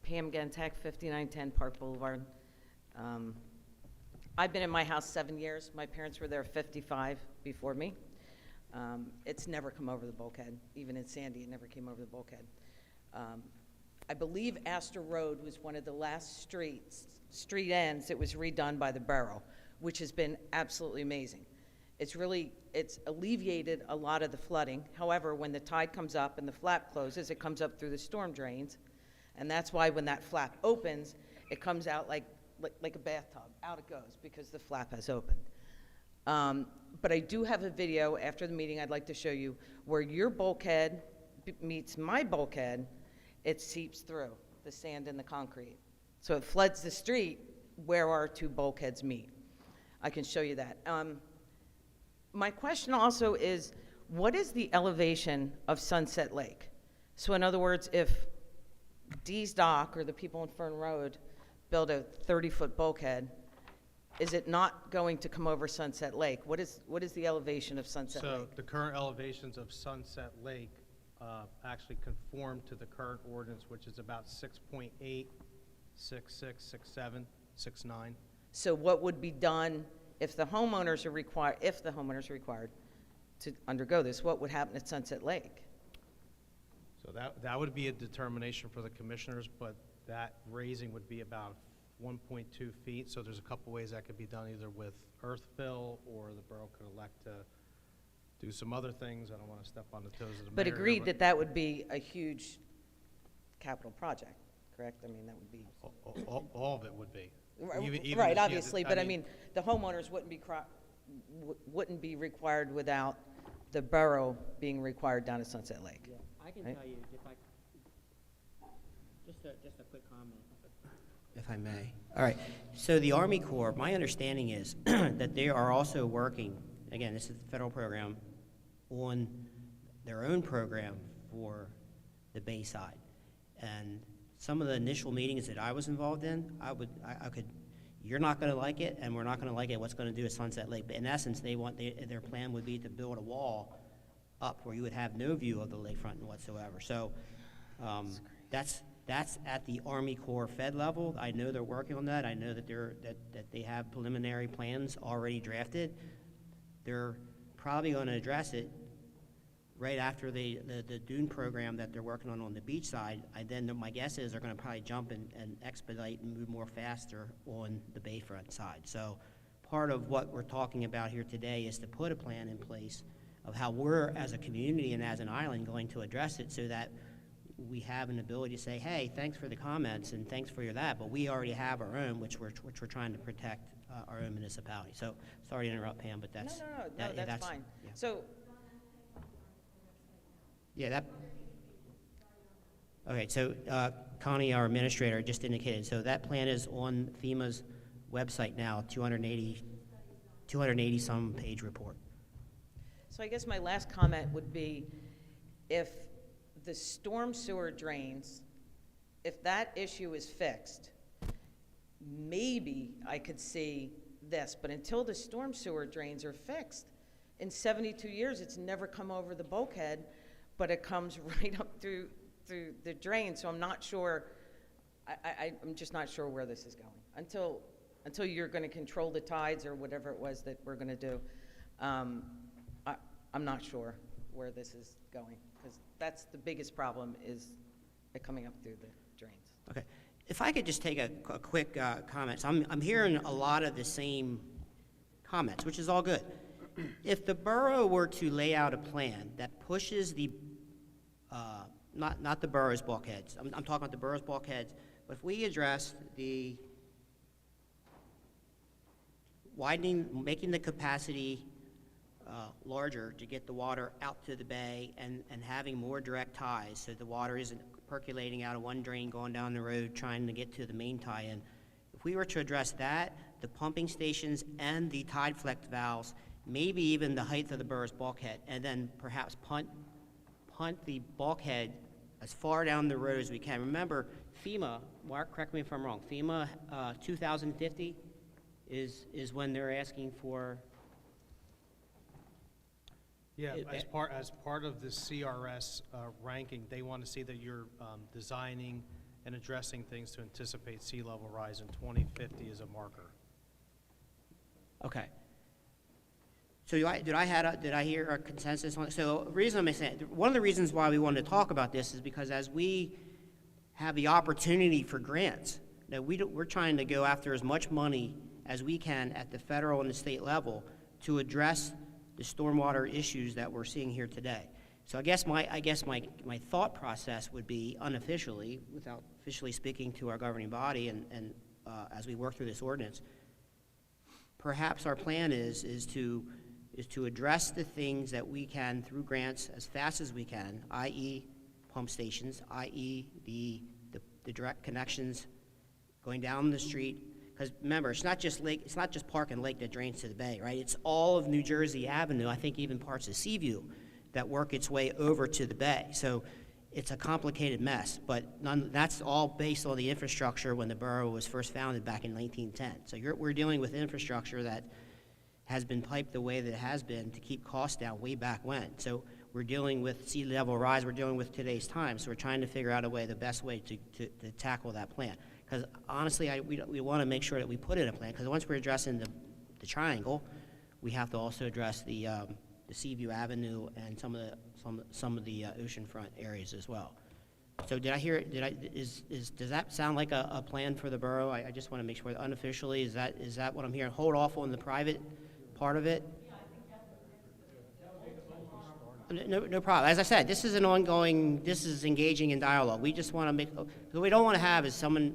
Pam Gentek, 5910 Park Boulevard. I've been in my house 7 years. My parents were there 55 before me. It's never come over the bulkhead. Even in Sandy, it never came over the bulkhead. I believe Astor Road was one of the last street ends that was redone by the borough, which has been absolutely amazing. It's alleviated a lot of the flooding. However, when the tide comes up and the flap closes, it comes up through the storm drains. And that's why when that flap opens, it comes out like a bathtub. Out it goes because the flap has opened. But I do have a video after the meeting I'd like to show you where your bulkhead meets my bulkhead. It seeps through the sand and the concrete. So it floods the street where our two bulkheads meet. I can show you that. My question also is, what is the elevation of Sunset Lake? So in other words, if Dee's Dock or the people in Fern Road build a 30-foot bulkhead, is it not going to come over Sunset Lake? What is the elevation of Sunset So Lake? the current elevations of Sunset Lake actually conform to the current ordinance, which is about 6.8, 6.6, 6.7, 6.9. So what would be done if the homeowners are required to undergo this? What would happen at Sunset Lake? So that would be a determination for the commissioners, but that raising would be about 1.2 feet. So there's a couple ways that could be done, either with earth fill, or the borough could elect to do some other things. I don't want to step on the toes of the But mayor. agreed that that would be a huge capital project, correct? I mean, that would be. All of it would be. Right, Even right, if you- obviously, but I mean, the homeowners wouldn't be required without the borough being required down at Sunset Lake. Yeah, I can Right. tell you, just a quick comment, if I may. All right, so the Army Corps, my understanding is that they are also working, again, this is a federal program, on their own program for the Bayside. And some of the initial meetings that I was involved in, I could, you're not gonna like it, and we're not gonna like it, what's gonna do at Sunset Lake. But in essence, their plan would be to build a wall up where you would have no view of the lakefront whatsoever. So, that's at the Army Corps Fed level. I know they're working on that. I know that they have preliminary plans already drafted. They're probably gonna address it right after the dune program that they're working on the beach side. My guess is they're gonna probably jump and expedite and move more faster on the bayfront side. So part of what we're talking about here today is to put a plan in place of how we're, as a community and as an island, going to address it so that we have an ability to say, hey, thanks for the comments and thanks for that, but we already have our own, which we're trying to protect our own municipality. So sorry to interrupt, Pam, but that's No, that's fine. yeah. So, Yeah, okay, so Connie, our administrator, just indicated, so that plan is on FEMA's website now, 280 some page report. so I guess my last comment would be, if the storm sewer drains, if that issue is fixed, maybe I could see this, but until the storm sewer drains are fixed, in 72 years, it's never come over the bulkhead, but it comes right up through the drain, so I'm not sure, I'm just not sure where this is going. Until you're gonna control the tides or whatever it was that we're gonna do, I'm not sure where this is going, because that's the biggest problem, is it coming up through the drains. Okay. If I could just take a quick comment. So I'm hearing a lot of the same comments, which is all good. If the borough were to lay out a plan that pushes the, not the borough's bulkheads, I'm talking about the borough's bulkheads, but if we address the widening, making the capacity larger to get the water out to the bay and having more direct ties so the water isn't percolating out of one drain going down the road trying to get to the main tie-in. If we were to address that, the pumping stations and the tide flex valves, maybe even the height of the borough's bulkhead, and then perhaps punt the bulkhead as far down the road as we can. Remember, FEMA, Mark, correct me if I'm wrong, FEMA 2050 is when they're asking for. Yeah, as part of the CRS ranking, they want to see that you're designing and addressing things to anticipate sea level rise, and 2050 is a marker. Okay. So did I hear a consensus on it? So the reason I'm saying, one of the reasons why we wanted to talk about this is because as we have the opportunity for grants, that we're trying to go after as much money as we can at the federal and the state level to address the stormwater issues that we're seeing here today. So I guess my thought process would be unofficially, without officially speaking to our governing body and as we work through this ordinance, perhaps our plan is to address the things that we can through grants as fast as we can, i.e. pump stations, i.e. the direct connections going down the street. Because remember, it's not just Park and Lake that drains to the bay, right? It's all of New Jersey Avenue, I think even parts of Seaview, that work its way over to the bay. So it's a complicated mess, but that's all based on the infrastructure when the borough was first founded back in 1910. So we're dealing with infrastructure that has been piped the way that it has been to keep costs down way back when. So we're dealing with sea level rise, we're dealing with today's time, so we're trying to figure out the best way to tackle that plan. Because honestly, we want to make sure that we put in a plan, because once we're addressing the triangle, we have to also address the Seaview Avenue and some of the oceanfront areas as well. So does that sound like a plan for the borough? I just want to make sure that unofficially, is that what I'm hearing? Hold off on the private part of it? No problem. As I said, this is an ongoing, this is engaging in dialogue. We just want to make, what we don't want to have is someone,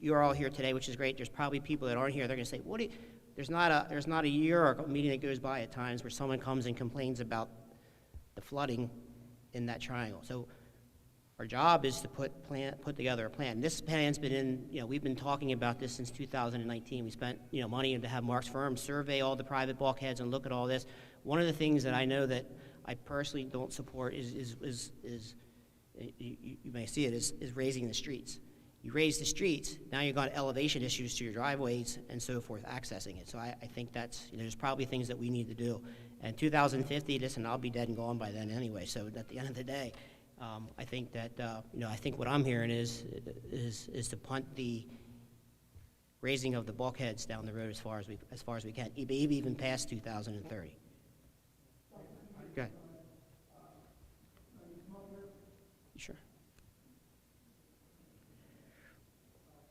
you're all here today, which is great. There's probably people that aren't here. They're going to say, there's not a year or a meeting that goes by at times where someone comes and complains about the flooding in that triangle. So our job is to put together a plan. This plan's been we've been talking about this since 2019. We spent, money to have Mark's firm survey all the private bulkheads and look at all this. One of the things that I know that I personally don't support is you may see it, is raising the streets. You raise the streets, now you've got elevation issues to your driveways and so forth, accessing it. So I think that's, there's probably things that we need to do. And 2050, listen, I'll be dead and gone by then anyway, so at the end of the day, I think that, I think what I'm hearing is to punt the raising of the bulkheads down the road as far as we can, maybe even past 2030. Go ahead. Sure.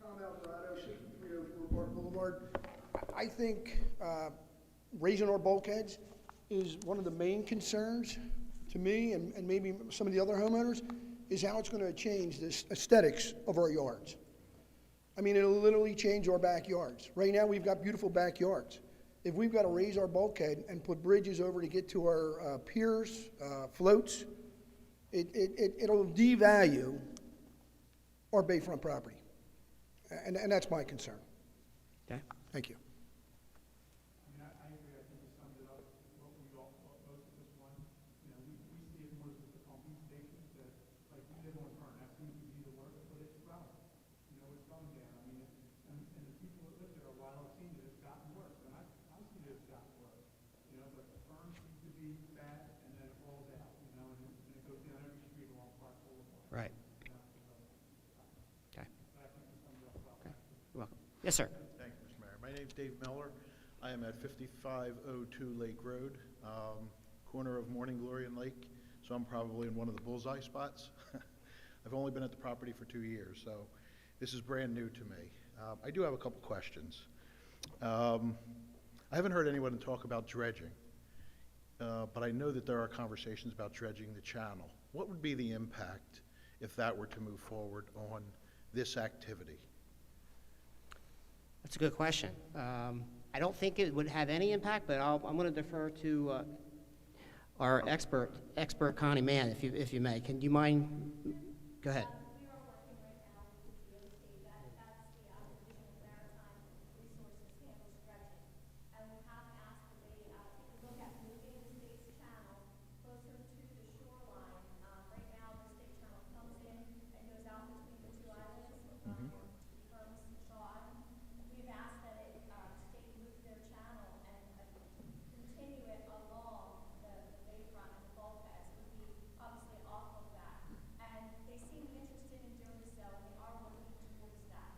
Tom Alvarado, 6304 Park Boulevard. I think raising our bulkheads is one of the main concerns to me and maybe some of the other homeowners, is how it's going to change this aesthetics of our yards. I mean, it'll literally change our backyards. Right now, we've got beautiful backyards. If we've got to raise our bulkhead and put bridges over to get to our piers, floats, it'll devalue our bayfront property. And that's my concern. Okay. Thank you. I agree. I think you summed it up. What we all, most of this one, we see it more as the pumping stations that, like, we live on Fern. That seems to be the work, but it's growing. It's going down. I mean, and the people that live there, a while have seen that it's gotten worse. And Yes, sir. Thank you, Mr. Mayor. My name's Dave Miller. I am at 5502 Lake Road, corner of Morning Glory and Lake, so I'm probably in one of the bullseye spots. I've only been at the property for 2 years, so this is brand new to me. I do have a couple questions. I haven't heard anyone talk about dredging, but I know that there are conversations about dredging the channel. What would be the impact if that were to move forward on this activity? That's a good question. I don't think it would have any impact, but I'm going to defer to our expert Connie Mann, if you may. Can you mind? Go ahead. We are working right now with the real estate, that's the Division of Maritime Resources handles dredging. And we have asked that they take a look at moving the state's channel closer to the shoreline. Right now, the state channel comes in and goes out between the two islands, Hermes and Shaw Island. We've asked that state move their channel and continue it along the bayfront and the bulkheads. It would be obviously off of that. And they seem interested in doing so, and they are working towards that.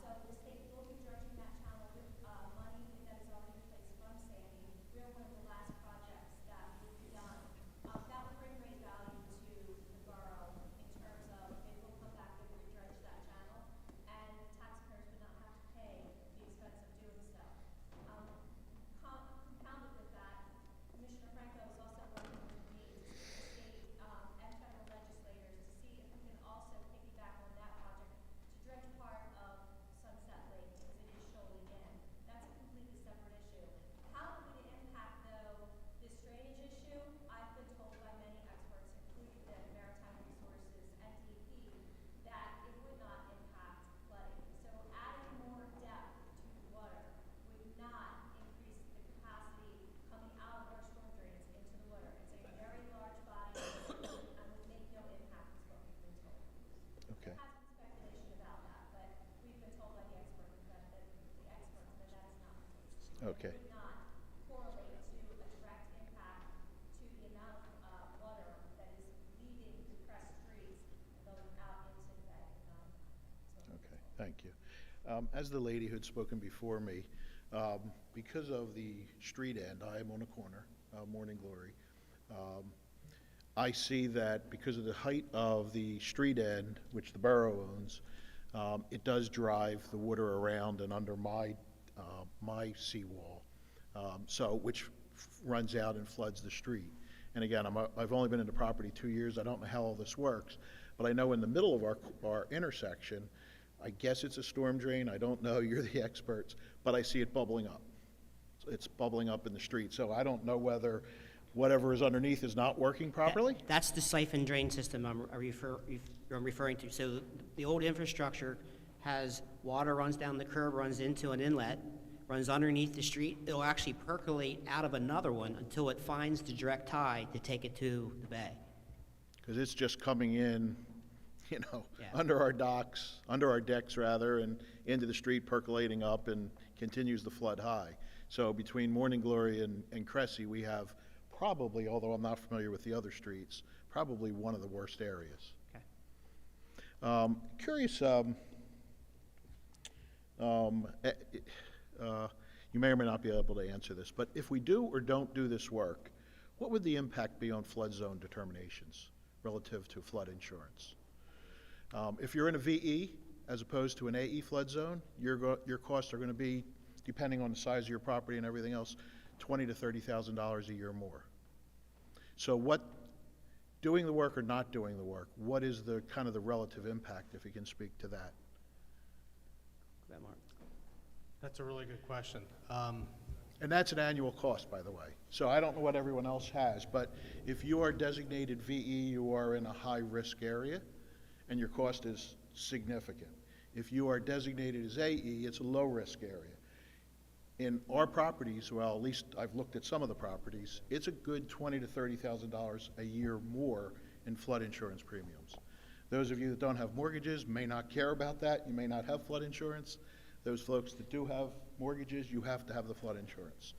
So the state will be dredging that channel with money that is already in place from Sandy. We're one of the last projects that will be done. That would bring great value to the borough in terms of they will come back and redredge that channel, and taxpayers would not have to pay the expense of doing so. Compounded with that, Commissioner Franco is also working with me to see the state and federal legislators to see if we can also piggyback on that project to dredge part of Sunset Lake because it is shoaling in. That's a completely separate issue. How it would impact, though, this drainage issue, I've been told by many experts, including the Maritime Resources and DEP, that it would not impact flooding. So adding more depth to the water would not increase the capacity coming out of our storm drains into the water. It's a very large body and would make no impact is what we've been told. Okay. There has been speculation about that, but we've been told by the experts that that is not the case. Okay. It would not correlate to a direct impact to the amount of water that is leaving the Crest streets and going out into the bay. Okay, thank you. As the lady who had spoken before me, because of the street end, I am on a corner, Morning Glory. I see that because of the height of the street end, which the borough owns, it does drive the water around and under my seawall, which runs out and floods the street. And again, I've only been in the property 2 years. I don't know how all this works, but I know in the middle of our intersection, I guess it's a storm drain. I don't know. You're the experts, but I see it bubbling up. It's bubbling up in the street. So I don't know whether whatever is underneath is not working properly. That's the siphon drain system I'm referring to. So the old infrastructure has water runs down the curb, runs into an inlet, runs underneath the street. It'll actually percolate out of another one until it finds the direct tide to take it to the bay. Because it's just coming in, Yeah. under our decks rather, and into the street, percolating up and continues to flood high. So between Morning Glory and Cressy, we have probably, although I'm not familiar with the other streets, probably one of the worst areas. Okay. Curious, you may or may not be able to answer this, but if we do or don't do this work, what would the impact be on flood zone determinations relative to flood insurance? If you're in a VE as opposed to an AE flood zone, your costs are going to be, depending on the size of your property and everything else, $20,000 to $30,000 a year more. So doing the work or not doing the work, what is the kind of the relative impact, if you can speak to that? Go ahead, Mark. That's a really good question. And that's an annual cost, by the way. So I don't know what everyone else has, but if you are designated VE, you are in a high-risk area, and your cost is significant. If you are designated as AE, it's a low-risk area. In our properties, well, at least I've looked at some of the properties, it's a good $20,000 to $30,000 a year more in flood insurance premiums. Those of you that don't have mortgages may not care about that. You may not have flood insurance. Those folks that do have mortgages, you have to have the flood insurance.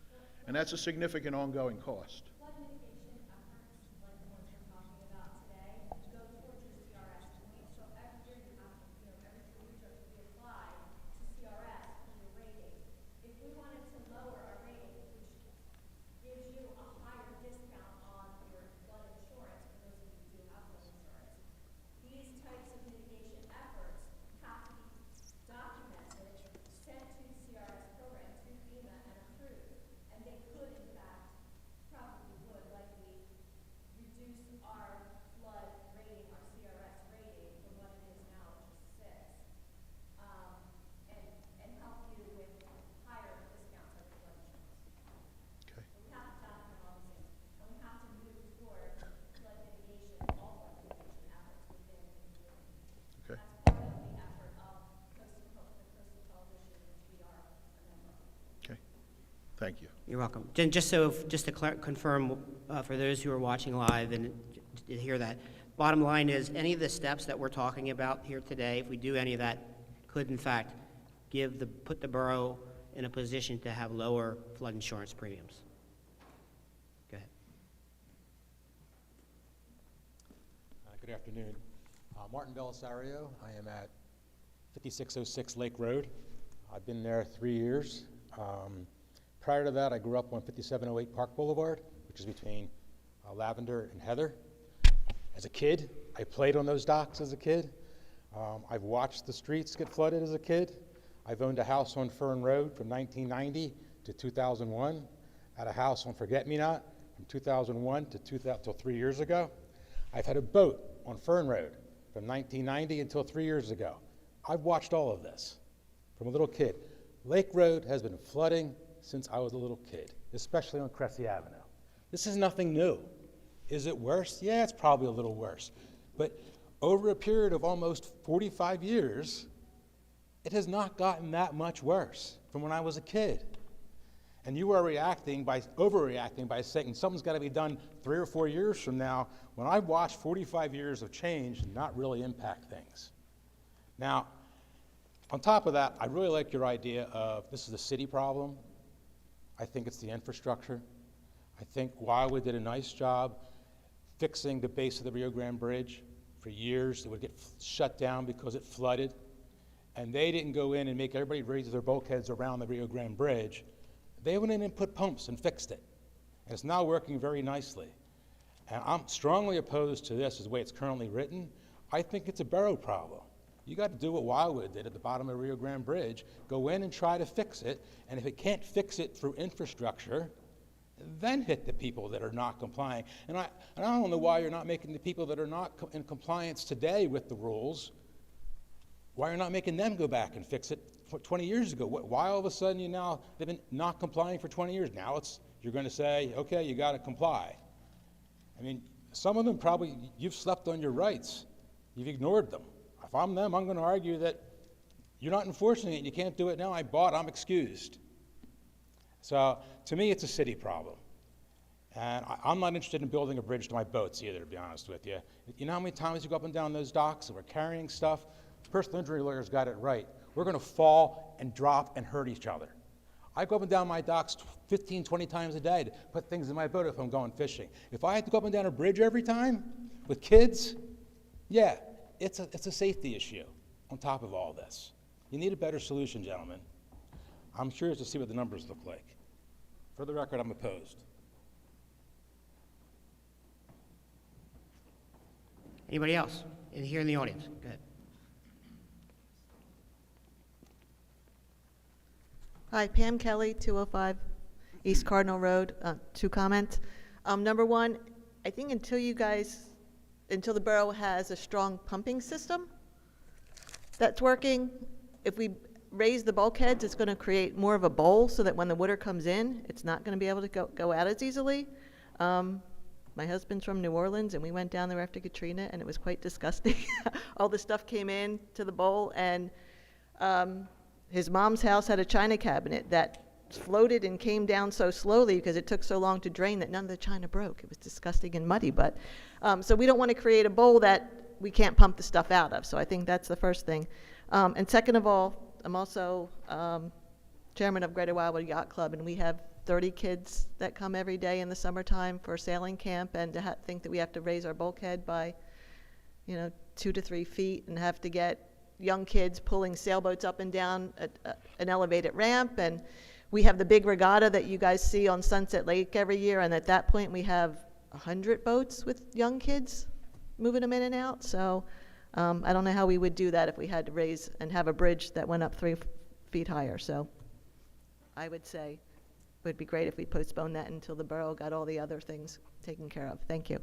And that's a significant ongoing cost. Flood mitigation efforts, like the ones we're talking about today, go towards your CRS. So every year you have, every year we apply to CRS, Thank you. You're welcome. Just to confirm for those who are watching live and to hear that, bottom line is any of the steps that we're talking about here today, if we do any of that, could in fact put the borough in a position to have lower flood insurance premiums. Go ahead. Good afternoon. Martin Belisario. I am at 5606 Lake Road. I've been there 3 years. Prior to that, I grew up on 5708 Park Boulevard, which is between Lavender and Heather. As a kid, I played on those docks as a kid. I've watched the streets get flooded as a kid. I've owned a house on Fern Road from 1990 to 2001. Had a house on Forget-Me-Not from 2001 till 3 years ago. I've had a boat on Fern Road from 1990 until 3 years ago. I've watched all of this from a little kid. Lake Road has been flooding since I was a little kid, especially on Cressy Avenue. This is nothing new. Is it worse? Yeah, it's probably a little worse. But over a period of almost 45 years, it has not gotten that much worse from when I was a kid. And you are overreacting by saying something's got to be done 3 or 4 years from now, when I've watched 45 years of change not really impact things. Now, on top of that, I really like your idea of this is a city problem. I think it's the infrastructure. I think Wildwood did a nice job fixing the base of the Rio Grande Bridge. For years, it would get shut down because it flooded. And they didn't go in and make everybody raise their bulkheads around the Rio Grande Bridge. They went in and put pumps and fixed it. And it's now working very nicely. And I'm strongly opposed to this as the way it's currently written. I think it's a borough problem. You got to do what Wildwood did at the bottom of the Rio Grande Bridge, go in and try to fix it, and if it can't fix it through infrastructure, then hit the people that are not complying. And I don't know why you're not making the people that are not in compliance today with the rules, why you're not making them go back and fix it 20 years ago. Why all of a sudden they've been not complying for 20 years. Now you're going to say, okay, you got to comply. I mean, some of them probably, you've slept on your rights. You've ignored them. If I'm them, I'm going to argue that you're not enforcing it and you can't do it now. I'm excused. So to me, it's a city problem. And I'm not interested in building a bridge to my boats either, to be honest with you. You know how many times you go up and down those docks and we're carrying stuff? Personal injury lawyers got it right. We're going to fall and drop and hurt each other. I go up and down my docks 15, 20 times a day to put things in my boat if I'm going fishing. If I had to go up and down a bridge every time with kids, yeah, it's a safety issue on top of all this. You need a better solution, gentlemen. I'm curious to see what the numbers look like. For the record, I'm opposed. Anybody else here in the audience? Go ahead. Hi, Pam Kelly, 205 East Cardinal Road. 2 comments. Number one, I think until the borough has a strong pumping system that's working, if we raise the bulkheads, it's going to create more of a bowl so that when the water comes in, it's not going to be able to go out as easily. My husband's from New Orleans, and we went down there after Katrina, and it was quite disgusting. All the stuff came in to the bowl, and his mom's house had a china cabinet that floated and came down so slowly because it took so long to drain that none of the china broke. It was disgusting and muddy, but so we don't want to create a bowl that we can't pump the stuff out of. So I think that's the first thing. And second of all, I'm also chairman of Greater Wildwood Yacht Club, and we have 30 kids that come every day in the summertime for sailing camp, and to think that we have to raise our bulkhead by 2 to 3 feet and have to get young kids pulling sailboats up and down an elevated ramp. And we have the big regatta that you guys see on Sunset Lake every year, and at that point we have 100 boats with young kids moving them in and out. So I don't know how we would do that if we had to raise and have a bridge that went up 3 feet higher. So I would say it would be great if we postponed that until the borough got all the other things taken care of. Thank you.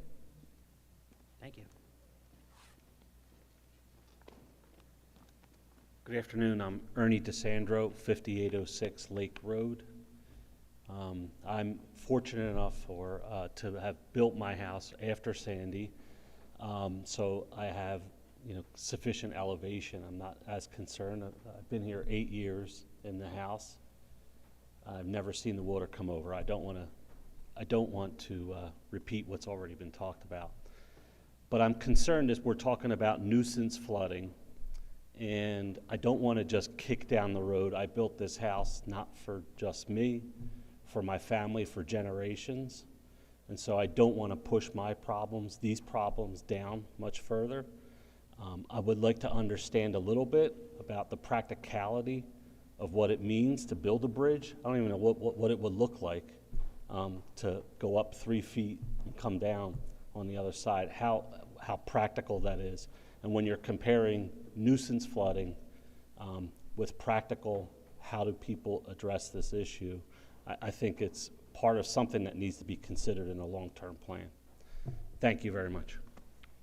Thank you. Good afternoon. I'm Ernie Desandro, 5806 Lake Road. I'm fortunate enough to have built my house after Sandy, so I have sufficient elevation. I'm not as concerned. I've been here 8 years in the house. I've never seen the water come over. I don't want to repeat what's already been talked about. But I'm concerned as we're talking about nuisance flooding, and I don't want to just kick down the road. I built this house not for just me, for my family, for generations. And so I don't want to push these problems down much further. I would like to understand a little bit about the practicality of what it means to build a bridge. I don't even know what it would look like to go up 3 feet and come down on the other side, how practical that is. And when you're comparing nuisance flooding with practical, how do people address this issue, I think it's part of something that needs to be considered in a long-term plan. Thank you very much.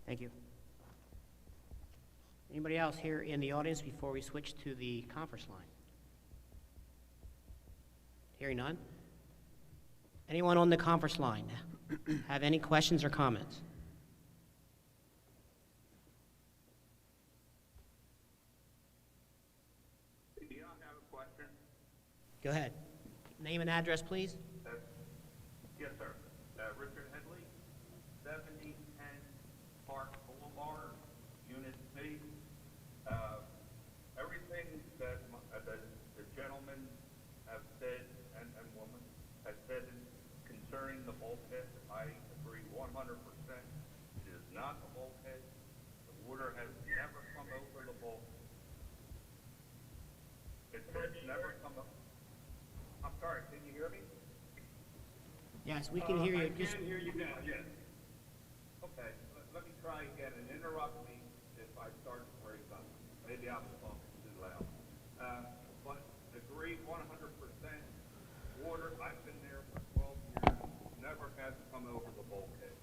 Thank you. Anybody else here in the audience before we switch to the conference line? Hearing none. Anyone on the conference line have any questions or comments? Do you have a question? Go ahead. Name and address, please. Yes, sir. Richard Headley, 7010 Park Boulevard, Unit C. Everything that the gentleman have said and woman has said concerning the bulkhead, I agree 100%. It is not the bulkhead. The water has never come over the bulkhead. It's never come up. I'm sorry, can you hear me? Yes, we can hear you. I can hear you now, yes. Okay, let me try again and interrupt me if I start to break up. Maybe I was talking too loud. But agree 100%. Water, I've been there for 12 years, never has come over the bulkhead.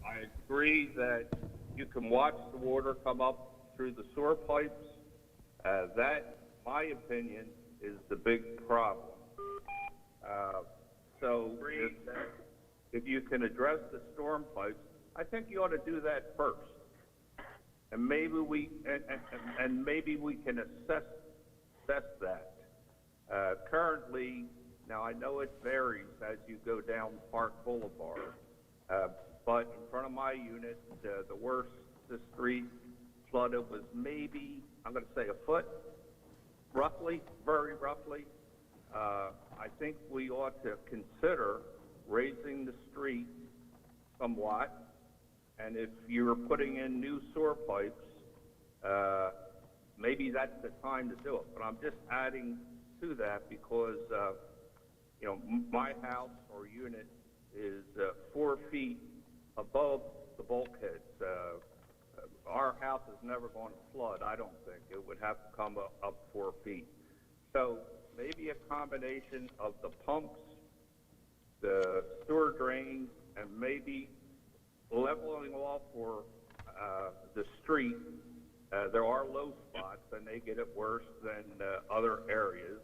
I agree that you can watch the water come up through the sewer pipes. That, my opinion, is the big problem. So if you can address the storm pipes, I think you ought to do that first. And maybe we can assess that. Currently, now I know it varies as you go down Park Boulevard, but in front of my unit, the worst the street flooded was maybe, I'm going to say a foot, roughly, very roughly. I think we ought to consider raising the street somewhat, and if you're putting in new sewer pipes, maybe that's the time to do it. But I'm just adding to that because, my house or unit is 4 feet above the bulkheads. Our house is never going to flood, I don't think. It would have to come up 4 feet. So maybe a combination of the pumps, the sewer drains, and maybe leveling off for the street. There are low spots, and they get it worse than other areas.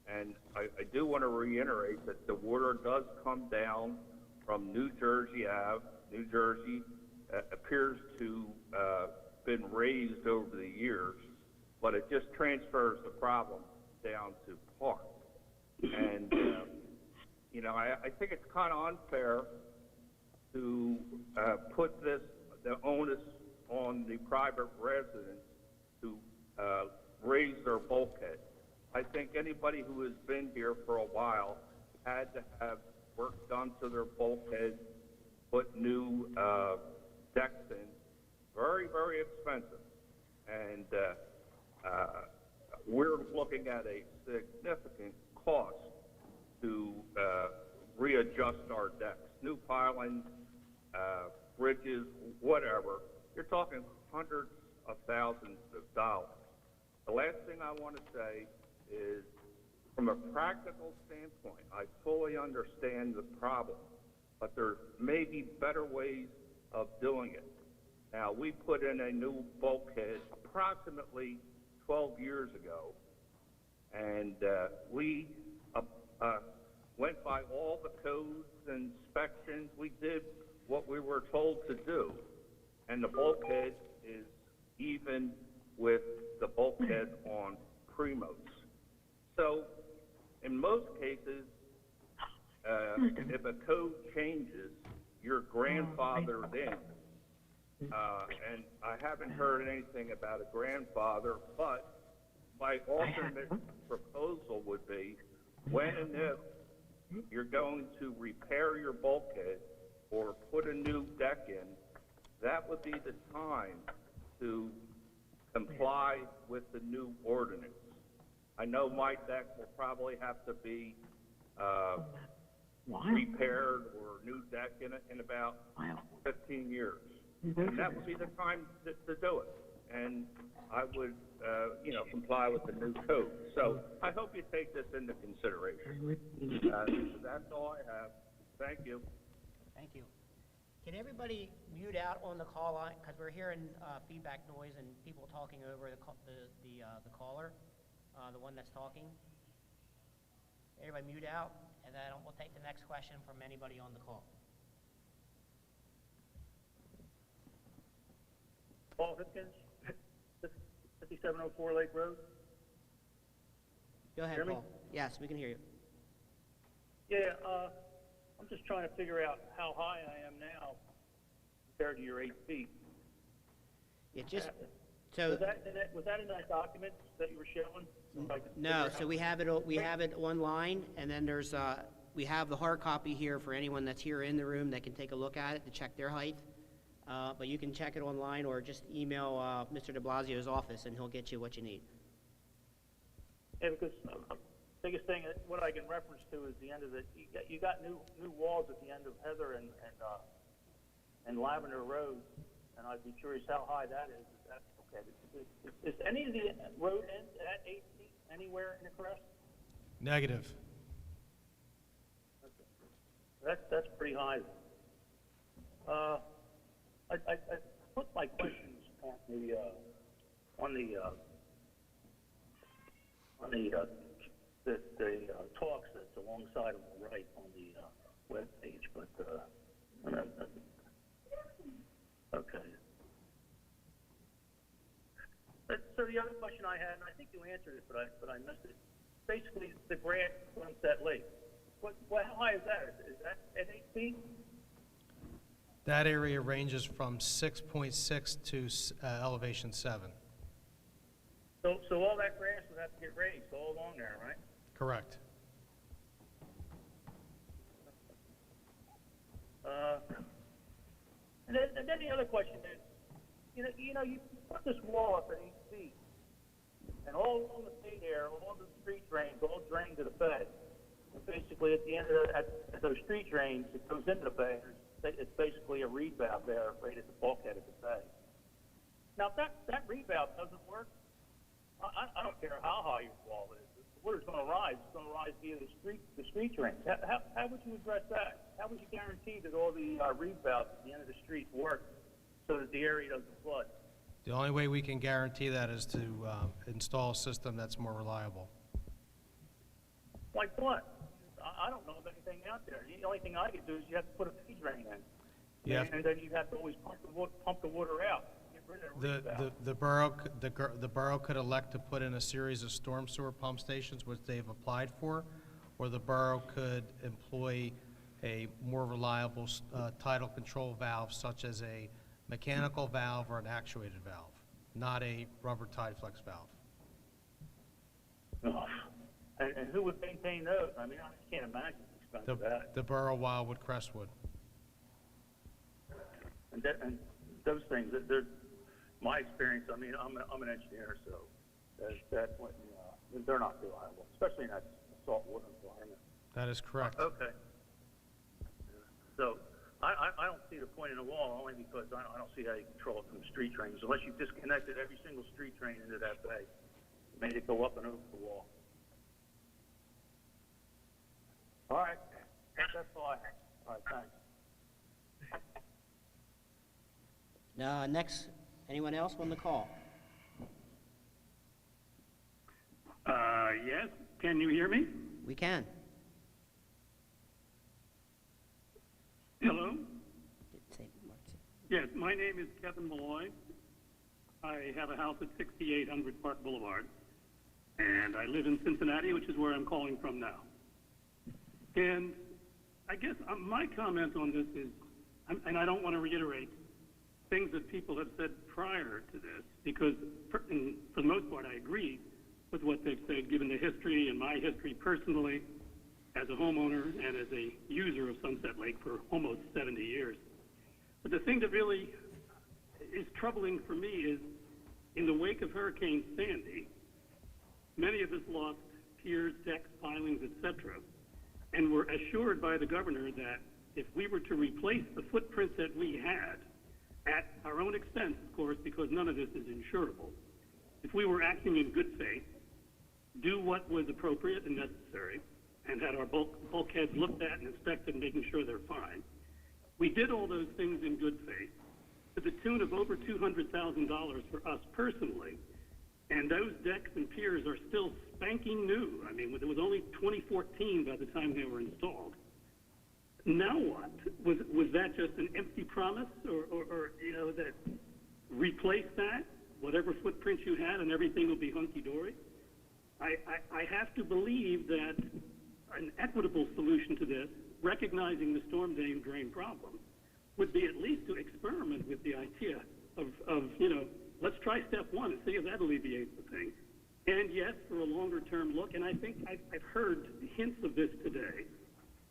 And I do want to reiterate that the water does come down from New Jersey Ave. New Jersey appears to been raised over the years, but it just transfers the problem down to Park. And, I think it's kind of unfair to put the onus on the private residents to raise their bulkhead. I think anybody who has been here for a while had to have work done to their bulkhead, put new decks in. Very, very expensive. And we're looking at a significant cost to readjust our decks. New pilings, bridges, whatever. You're talking hundreds of thousands of dollars. The last thing I want to say is, from a practical standpoint, I fully understand the problem, but there may be better ways of doing it. Now, we put in a new bulkhead approximately 12 years ago, and we went by all the codes and inspections. We did what we were told to do, and the bulkhead is even with the bulkhead on Primos. So, in most cases, if a code changes, you're grandfathered in. And I haven't heard anything about a grandfather, but my alternate proposal would be when and if you're going to repair your bulkhead or put a new deck in, that would be the time to comply with the new ordinance. I know my deck will probably have to be repaired or new deck in about 15 years. And that would be the time to do it. And I would, comply with the new code. So I hope you take this into consideration. That's all I have. Thank you. Thank you. Can everybody mute out on the call line, because we're hearing feedback noise and people talking over the caller, the one that's talking. Everybody mute out, and then we'll take the next question from anybody on the call. Paul Hipkins, 5704 Lake Road. Go ahead, Hear me? Paul. Yes, we can hear you. Yeah, I'm just trying to figure out how high I am now compared to your 8 feet. It just, Was that in that document that you were showing? So I could no, figure so out- we have it online, and then there's, we have the hard copy here for anyone that's here in the room that can take a look at it to check their height. But you can check it online or just email Mr. de Blasio's office, and he'll get you what you need. Yeah, because biggest thing, what I can reference to is the end of it. You got new walls at the end of Heather and Lavender Road, and I'd be curious how high that is. Is that okay? Is any of the road ends at 8 feet anywhere in the crest? Negative. That's pretty high. I put my questions on the talks that's alongside on the right on the web page, but okay. So the other question I had, and I think you answered it, but I missed it. Basically, the grant runs that lake. How high is that? Is that at 8 feet? That area ranges from 6.6 to elevation 7. So all that grass would have to get raised all along there, right? Correct. And then the other question is, you put this wall up at 8 feet, and all along the bay there, all the street drains, all drain to the bay. And basically, at the end of at those street drains, it goes into the bay. It's basically a reed valve there, right at the bulkhead of the bay. Now, if that reed valve doesn't work, I don't care how high your wall is. The water's going to rise. It's going to rise via the street drains. How would you address that? How would you guarantee that all the reed valves at the end of the streets work so that the area doesn't flood? The only way we can guarantee that is to install a system that's more reliable. Like what? I don't know of anything out there. The only thing I could do is you have to put a feed drain in. Yeah. And then you have to always pump the water out. Get rid of the reed valve. The borough could elect to put in a series of storm sewer pump stations, which they've applied for, or the borough could employ a more reliable tidal control valve, such as a mechanical valve or an actuated valve, not a rubber tide flex valve. Oh. And who would maintain those? I mean, I can't imagine the expense of that. The borough Wildwood Crest would. And those things, my experience, I mean, I'm an engineer, so they're not reliable, especially in that saltwater environment. That is correct. Okay. So I don't see the point in the wall, only because I don't see how you control it from the street drains, unless you disconnected every single street drain into that bay, made it go up and over the wall. All right, that's all I have. All right, thanks. Next, anyone else on the call? Yes, can you hear me? We can. Hello? Yes, my name is Kevin Malloy. I have a house at 6800 Park Boulevard. And I live in Cincinnati, which is where I'm calling from now. And I guess my comment on this is, and I don't want to reiterate things that people have said prior to this, because for the most part I agree with what they've said, given the history and my history personally as a homeowner and as a user of Sunset Lake for almost 70 years. But the thing that really is troubling for me is, in the wake of Hurricane Sandy, many of us lost piers, decks, pilings, etc., and were assured by the governor that if we were to replace the footprint that we had, at our own expense, of course, because none of this is insurable, if we were acting in good faith, do what was appropriate and necessary, and had our bulkheads looked at and inspected, making sure they're fine. We did all those things in good faith to the tune of over $200,000 for us personally, and those decks and piers are still spanking new. I mean, it was only 2014 by the time they were installed. Now what? Was that just an empty promise, or you know, that replace that, whatever footprint you had, and everything will be hunky-dory? I have to believe that an equitable solution to this, recognizing the storm drain problem, would be at least to experiment with the idea of you know, let's try step one and see if that alleviates the thing. And yes, for a longer term look, and I think I've heard hints of this today,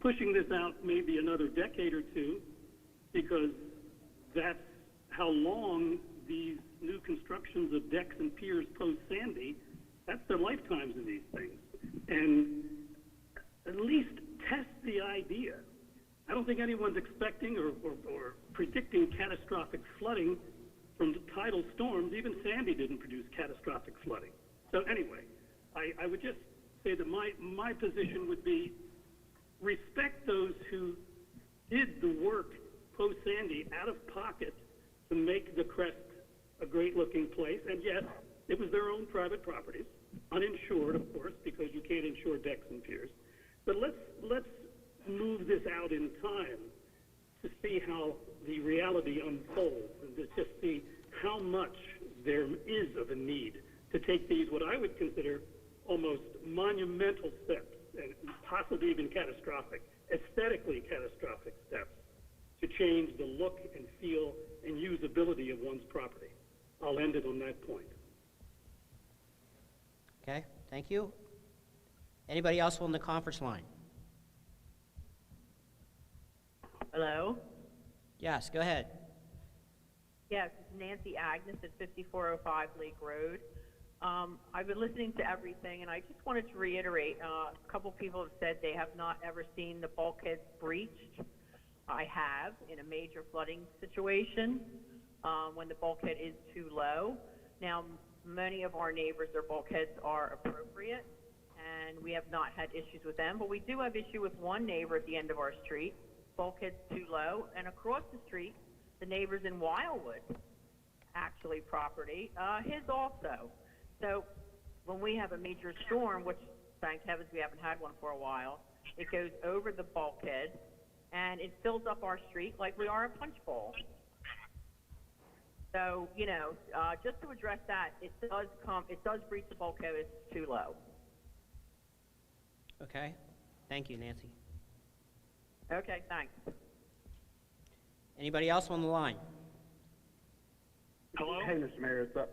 pushing this out maybe another decade or two, because that's how long these new constructions of decks and piers post-Sandy, that's their lifetimes in these things. And at least test the idea. I don't think anyone's expecting or predicting catastrophic flooding from tidal storms. Even Sandy didn't produce catastrophic flooding. So anyway, I would just say that my position would be, respect those who did the work post-Sandy out of pocket to make the Crest a great-looking place. And yes, it was their own private properties, uninsured, of course, because you can't insure decks and piers. But let's move this out in time to see how the reality unfolds, and to just see how much there is of a need to take these, what I would consider almost monumental steps, and possibly even catastrophic, aesthetically catastrophic steps, to change the look and feel and usability of one's property. I'll end it on that point. Okay, thank you. Anybody else on the conference line? Hello? Yes, go ahead. Yes, it's Nancy Agnes at 5405 Lake Road. I've been listening to everything, and I just wanted to reiterate, a couple people have said they have not ever seen the bulkheads breached. I have, in a major flooding situation, when the bulkhead is too low. Now, many of our neighbors, their bulkheads are appropriate, and we have not had issues with them, but we do have issue with one neighbor at the end of our street, bulkhead's too low, and across the street, the neighbors in Wildwood, actually property, his also. So when we have a major storm, which thank heavens we haven't had one for a while, it goes over the bulkhead and it fills up our street like we are a punch bowl. So, you know, just to address that, it does breach the bulkhead if it's too low. Okay, thank you, Nancy. Okay, thanks. Anybody else on the line? Hello? Hey, Mr. Mayor, what's up?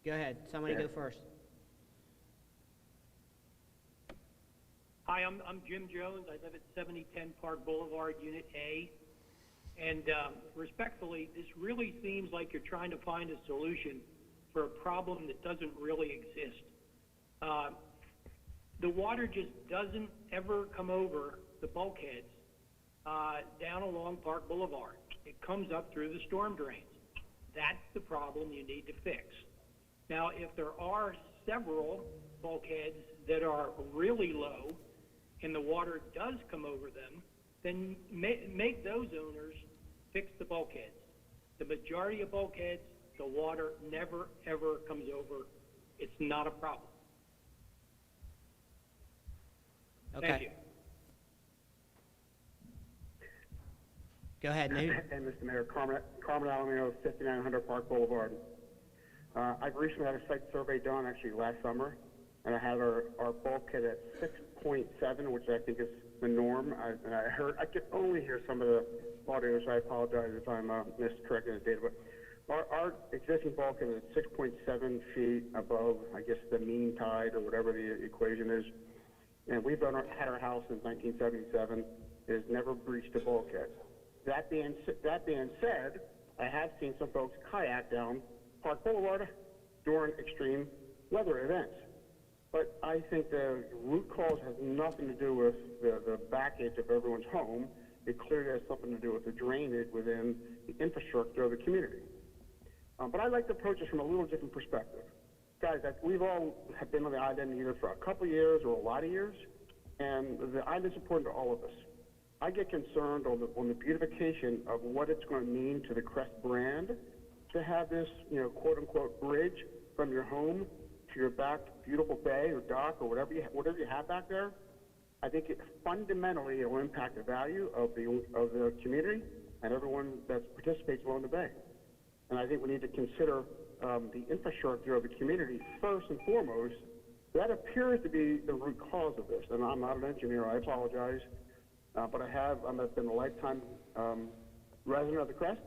Go ahead, somebody go first. Hi, I'm Jim Jones. I live at 7010 Park Boulevard, Unit A. And respectfully, this really seems like you're trying to find a solution for a problem that doesn't really exist. The water just doesn't ever come over the bulkheads down along Park Boulevard. It comes up through the storm drains. That's the problem you need to fix. Now, if there are several bulkheads that are really low and the water does come over them, then make those owners fix the bulkheads. The majority of bulkheads, the water never, ever comes over. It's not a problem. Okay. Thank you. Go ahead, Nate. Hey, Mr. Mayor, Carmen Alamino, 5900 Park Boulevard. I've recently had a site survey done, actually last summer, and I had our bulkhead at 6.7, which I think is the norm. I could only hear some of the audio, so I apologize if I'm miscorrecting the data, but our existing bulkhead is 6.7 feet above, I guess, the mean tide or whatever the equation is. And we've had our house since 1977. It has never breached a bulkhead. That being said, I have seen some folks kayak down Park Boulevard during extreme weather events. But I think the root cause has nothing to do with the backage of everyone's home. It clearly has something to do with the drainage within the infrastructure of the community. But I like to approach this from a little different perspective. Guys, we've all have been on the island either for a couple of years or a lot of years, and the island is important to all of us. I get concerned on the beautification of what it's going to mean to the Crest brand to have this, quote-unquote bridge from your home to your back beautiful bay or dock or whatever you have back there. I think fundamentally it will impact the value of the community and everyone that participates along the bay. And I think we need to consider the infrastructure of the community first and foremost. That appears to be the root cause of this. And I'm not an engineer, I apologize. But I've been a lifetime resident of the Crest,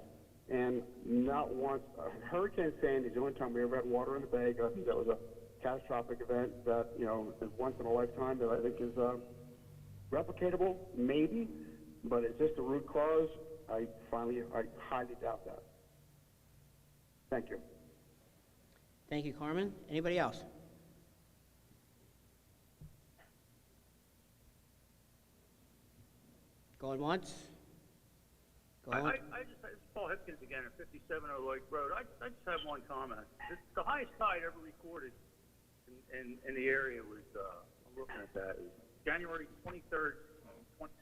and not once, Hurricane Sandy is the only time we ever had water in the bay. I think that was a catastrophic event that, is once in a lifetime that I think is replicatable, maybe, but is this the root cause? I highly doubt that. Thank you. Thank you, Carmen. Anybody else? Going once? Going? It's Paul Hipkins again at 57 Lake Road. I just have one comment. The highest tide ever recorded in the area was, I'm looking at that, is January 23rd,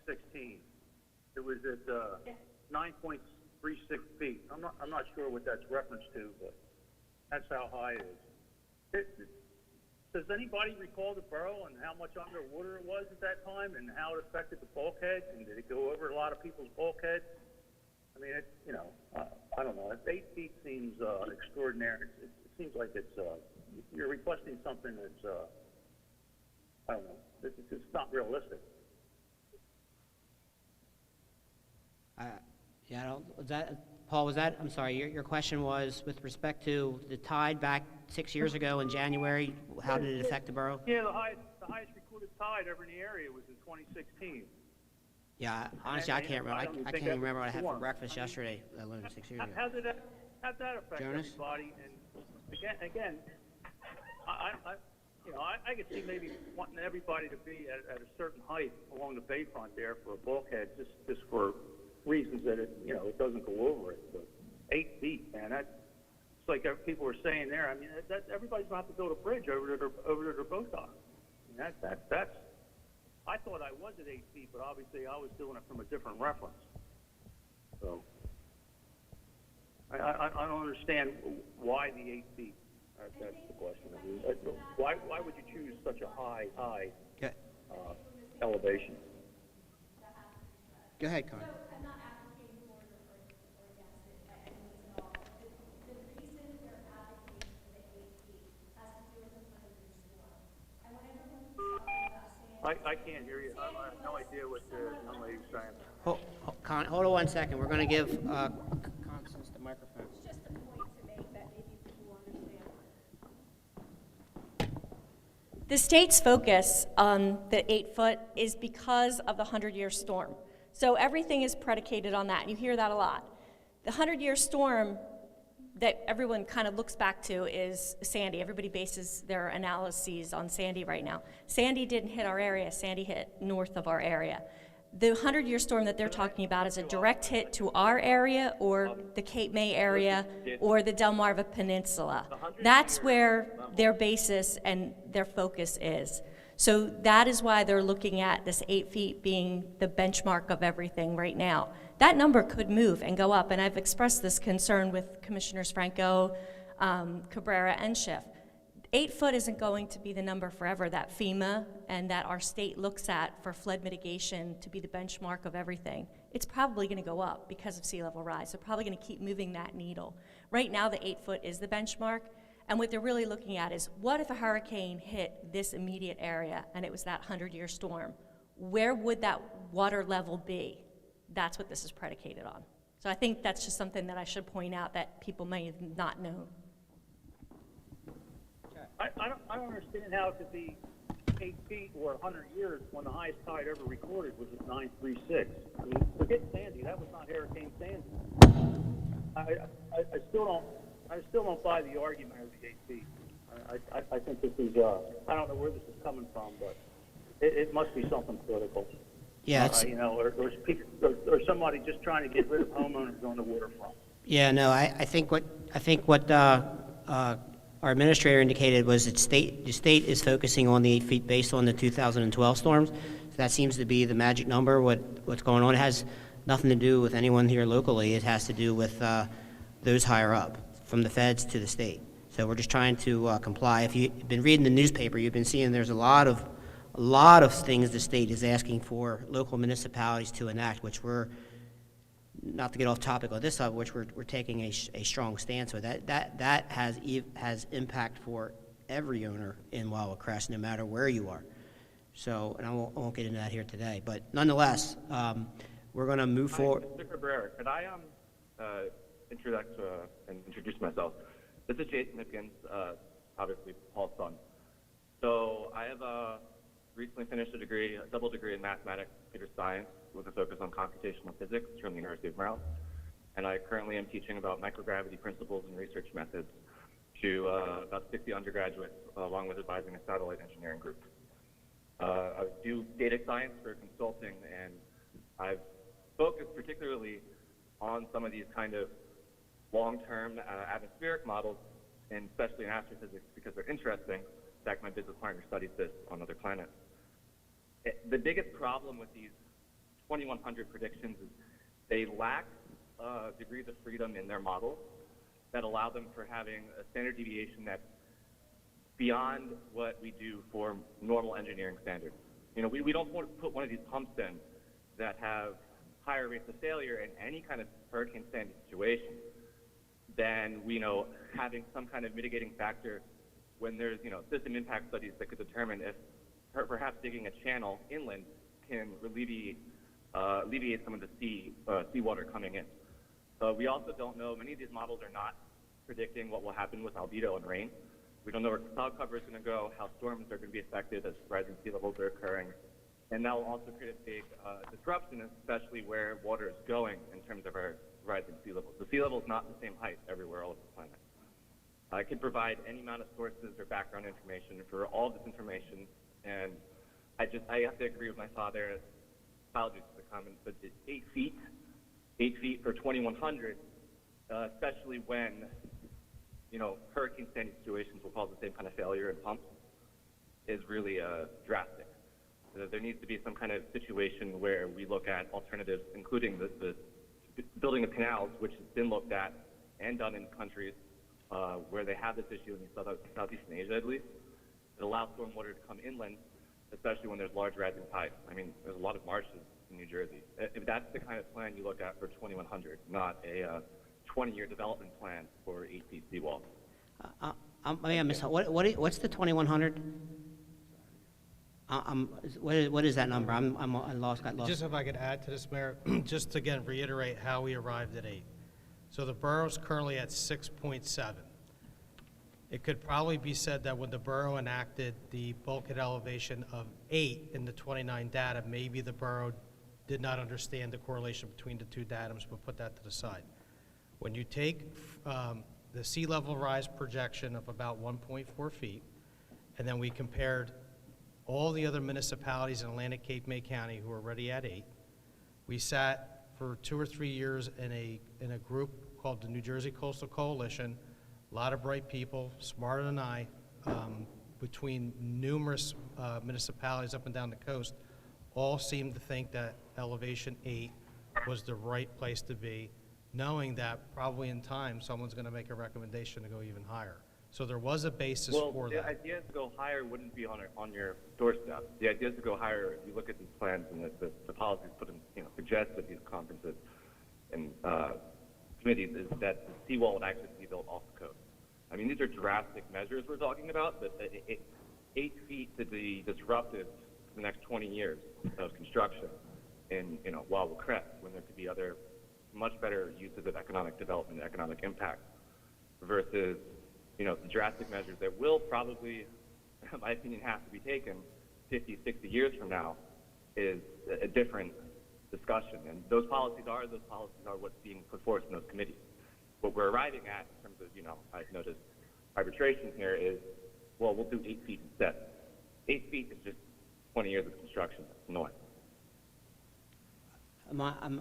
2016. It was at 9.36 feet. I'm not sure what that's reference to, but that's how high it is. Does anybody recall the borough and how much underwater it was at that time and how it affected the bulkhead? And did it go over a lot of people's bulkheads? I mean, I don't know. 8 feet seems extraordinary. It seems like you're requesting something that's, I don't know, it's not realistic. Paul, I'm sorry, your question was with respect to the tide back 6 years ago in January, how did it affect the borough? Yeah, the highest recorded tide ever in the area was in 2016. Yeah, honestly, I can't remember. I can't even remember what I had for breakfast yesterday, let alone 6 years ago. How'd that affect everybody? And again, I could see maybe wanting everybody to be at a certain height along the bayfront there for a bulkhead, just for reasons that it doesn't go over it. But 8 feet, man, it's like people were saying there. I mean, everybody's going to have to build a bridge over to their boat dock. I mean, that's. I thought I was at 8 feet, but obviously I was doing it from a different reference. So I don't understand why the 8 feet. That's the question. I mean, why would you choose such a high elevation? Go ahead, Connie. I'm not advocating for it or against it by any means at all. The reason they're advocating for the 8 feet has to do with the 100-year storm. And when everyone keeps talking about saying... I can't hear you. I have no idea what the young lady's saying. Hold on 1 second. We're going to give Constance the microphone. It's just a point to make that maybe people understand. The state's focus on the 8-foot is because of the 100-year storm. So everything is predicated on that, and you hear that a lot. The 100-year storm that everyone kind of looks back to is Sandy. Everybody bases their analyses on Sandy right now. Sandy didn't hit our area. Sandy hit north of our area. The 100-year storm that they're talking about is a direct hit to our area or the Cape May area or the Delmarva Peninsula. That's where their basis and their focus is. So that is why they're looking at this 8 feet being the benchmark of everything right now. That number could move and go up, and I've expressed this concern with Commissioners Franco, Cabrera, and Schiff. 8 foot isn't going to be the number forever that FEMA and that our state looks at for flood mitigation to be the benchmark of everything. It's probably going to go up because of sea level rise. They're probably going to keep moving that needle. Right now, the 8 foot is the benchmark, And what they're really looking at is, what if a hurricane hit this immediate area and it was that 100-year storm? Where would that water level be? That's what this is predicated on. So I think that's just something that I should point out that people may not know. I don't understand how it could be 8 feet or 100 years when the highest tide ever recorded was at 936. I mean, forget Sandy. That was not Hurricane Sandy. I still don't buy the argument of the 8 feet. I think this is, I don't know where this is coming from, but it must be something political. Yeah, it's, You know, or somebody just trying to get rid of homeowners on the waterfront. yeah, no, I think what our administrator indicated was that the state is focusing on the 8 feet based on the 2012 storms. So that seems to be the magic number. What's going on? It has nothing to do with anyone here locally. It has to do with those higher up, from the feds to the state. So we're just trying to comply. If you've been reading the newspaper, you've been seeing there's a lot of things the state is asking for local municipalities to enact, which we're, not to get off topic on this side, which we're taking a strong stance with. That has impact for every owner in Wildwood Crest, no matter where you are. So, and I won't get into that here today, but nonetheless, we're going to move forward. Mr. Cabrera, could I introduce myself? This is Jason Hipkins, obviously Paul's son. So I have recently finished a double degree in mathematics, computer science, with a focus on computational physics from the University of Maryland. And I currently am teaching about microgravity principles and research methods to about 60 undergraduates, along with advising a satellite engineering group. I do data science for consulting, and I've focused particularly on some of these kind of long-term atmospheric models, and especially in astrophysics because they're interesting. In fact, my business partner studies this on other planets. The biggest problem with these 2100 predictions is they lack degrees of freedom in their models that allow them for having a standard deviation that's beyond what we do for normal engineering standards. You know, we don't want to put one of these pumps in that have higher rates of failure in any kind of Hurricane Sandy situation than, having some kind of mitigating factor when there's, system impact studies that could determine if perhaps digging a channel inland can alleviate some of the seawater coming in. We also don't know, many of these models are not predicting what will happen with albedo and rain. We don't know where cloud cover is going to go, how storms are going to be affected as rising sea levels are occurring. And that will also create a big disruption, especially where water is going in terms of our rising sea levels. The sea level is not the same height everywhere all over the planet. I could provide any amount of sources or background information for all this information, and I have to agree with my father. Apologies for the comment, but 8 feet for 2100, especially when Hurricane Sandy situations will cause the same kind of failure in pumps, is really drastic. There needs to be some kind of situation where we look at alternatives, including the building of canals, which has been looked at and done in countries where they have this issue in Southeastern Asia, at least. It allows storm water to come inland, especially when there's large rising tides. I mean, there's a lot of marshes in New Jersey. If that's the kind of plan you look at for 2100, not a 20-year development plan for 8 feet seawall. What's the 2100? What is that number? I got lost. Just if I could add to this, Mayor, just to again reiterate how we arrived at 8. So the borough's currently at 6.7. It could probably be said that when the borough enacted the bulkhead elevation of 8 in the 29 data, maybe the borough did not understand the correlation between the two datums, but put that to the side. When you take the sea level rise projection of about 1.4 feet, and then we compared all the other municipalities in Atlantic Cape May County who are already at 8, we sat for 2 or 3 years in a group called the New Jersey Coastal Coalition. A lot of bright people, smarter than I, between numerous municipalities up and down the coast, all seemed to think that elevation 8 was the right place to be, knowing that probably in time someone's going to make a recommendation to go even higher. So there was a basis for that. The idea to go higher wouldn't be on your doorstep. The idea is to go higher. If you look at these plans and the policies put in, suggest at these conferences and committees, is that the seawall would actually be built off the coast. I mean, these are drastic measures we're talking about, but 8 feet to be disruptive for the next 20 years of construction in, Wildwood Crest, when there could be other much better uses of economic development and economic impact versus, the drastic measures that will probably, in my opinion, have to be taken 50, 60 years from now is a different discussion. And those policies are what's being put forth in those committees. What we're arriving at in terms of, I've noticed arbitration here is, well, we'll do 8 feet instead. 8 feet is just 20 years of construction. That's annoying.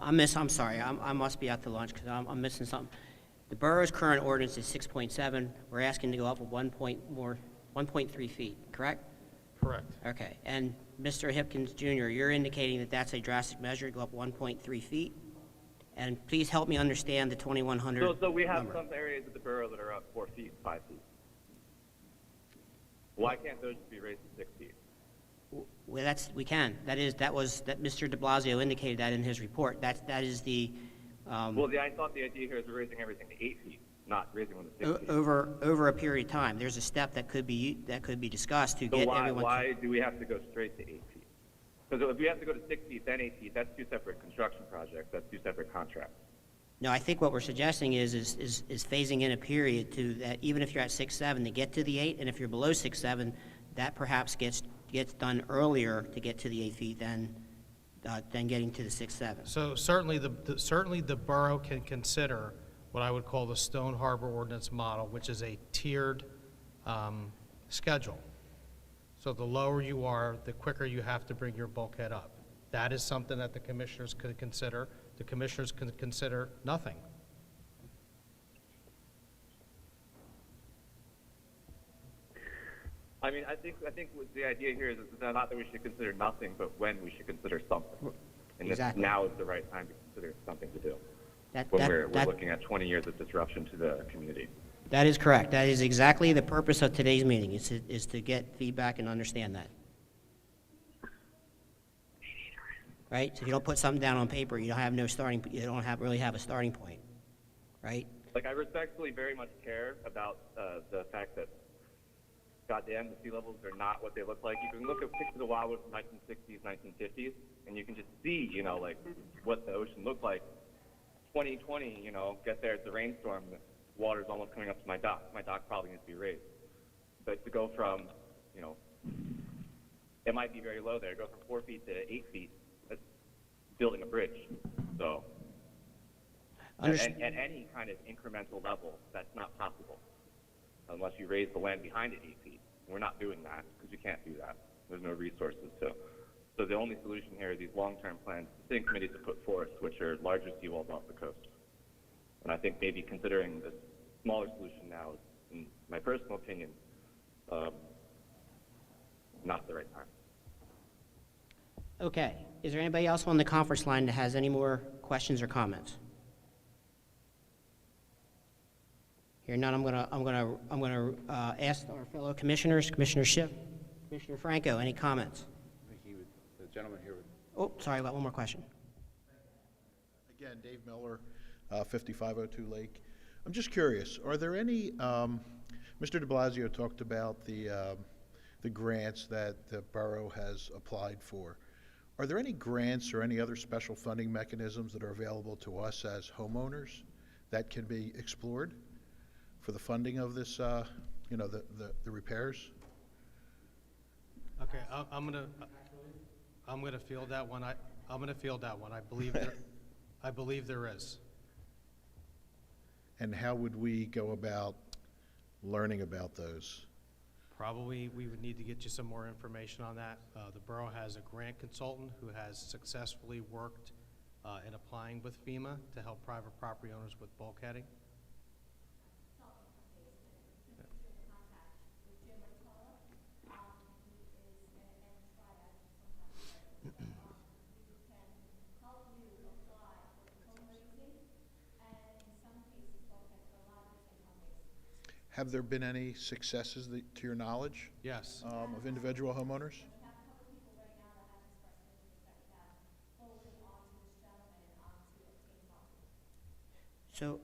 I'm sorry, I must be out to lunch because I'm missing something. The borough's current ordinance is 6.7. We're asking to go up 1.3 feet, correct? Correct. Okay, and Mr. Hipkins Jr., you're indicating that that's a drastic measure to go up 1.3 feet? And please help me understand the 2,100 So we have number. some areas of the borough that are up 4 feet, 5 feet. Why can't those be raised to 6 feet? Well, we can. That Mr. de Blasio indicated that in his report. That is the. I thought the idea here is we're raising everything to 8 feet, not raising them to 6 feet. Over a period of time, there's a step that could be discussed to get everyone. Why do we have to go straight to 8 feet? Because if we have to go to 6 feet, then 8 feet, that's 2 separate construction projects. That's 2 separate contracts. No, I think what we're suggesting is phasing in a period to that, even if you're at 6.7 to get to the 8, and if you're below 6.7, that perhaps gets done earlier to get to the 8 feet than getting to the 6.7. So certainly the borough can consider what I would call the Stone Harbor Ordinance model, which is a tiered schedule. So the lower you are, the quicker you have to bring your bulkhead up. That is something that the commissioners could consider. The commissioners could consider nothing. I mean, I think what the idea here is not that we should consider nothing, but when we should consider something. And Exactly. now is the right time to consider something to do. We're looking at 20 years of disruption to the community. That is correct. That is exactly the purpose of today's meeting, is to get feedback and understand that. Right? So if you don't put something down on paper, you don't really have a starting point, right? Like, I respectfully very much care about the fact that, goddamn, the sea levels are not what they look like. You can look at pictures of Wildwood from 1960s, 1950s, and you can just see, like, what the ocean looked like. 2020, get there, it's a rainstorm, the water's almost coming up to my dock. My dock probably needs to be raised. But to go from, it might be very low there, go from 4 feet to 8 feet, that's building a bridge. So, at any kind of incremental level, that's not possible unless you raise the land behind it 8 feet. We're not doing that because we can't do that. There's no resources. So the only solution here are these long-term plans the sitting committees have put forth, which are larger seawalls off the coast. And I think maybe considering this smaller solution now is, in my personal opinion, not the right time. Okay. Is there anybody else on the conference line that has any more questions or comments? Here none. I'm gonna ask our fellow commissioners. Commissioner Schiff, Commissioner Franco, any comments? The gentleman here. Oh, sorry. About one more question. Again, Dave Miller, 5502 Lake. I'm just curious, are there any, Mr. de Blasio talked about the grants that the borough has applied for. Are there any grants or any other special funding mechanisms that are available to us as homeowners that can be explored for the funding of this, the repairs? Okay, I'm gonna field that one. I'm gonna field that one. I believe there is. And how would we go about learning about those? Probably we would need to get you some more information on that. The borough has a grant consultant who has successfully worked in applying with FEMA to help private property owners with bulkheading. Have there been any successes to your knowledge? Yes. Of individual homeowners? So,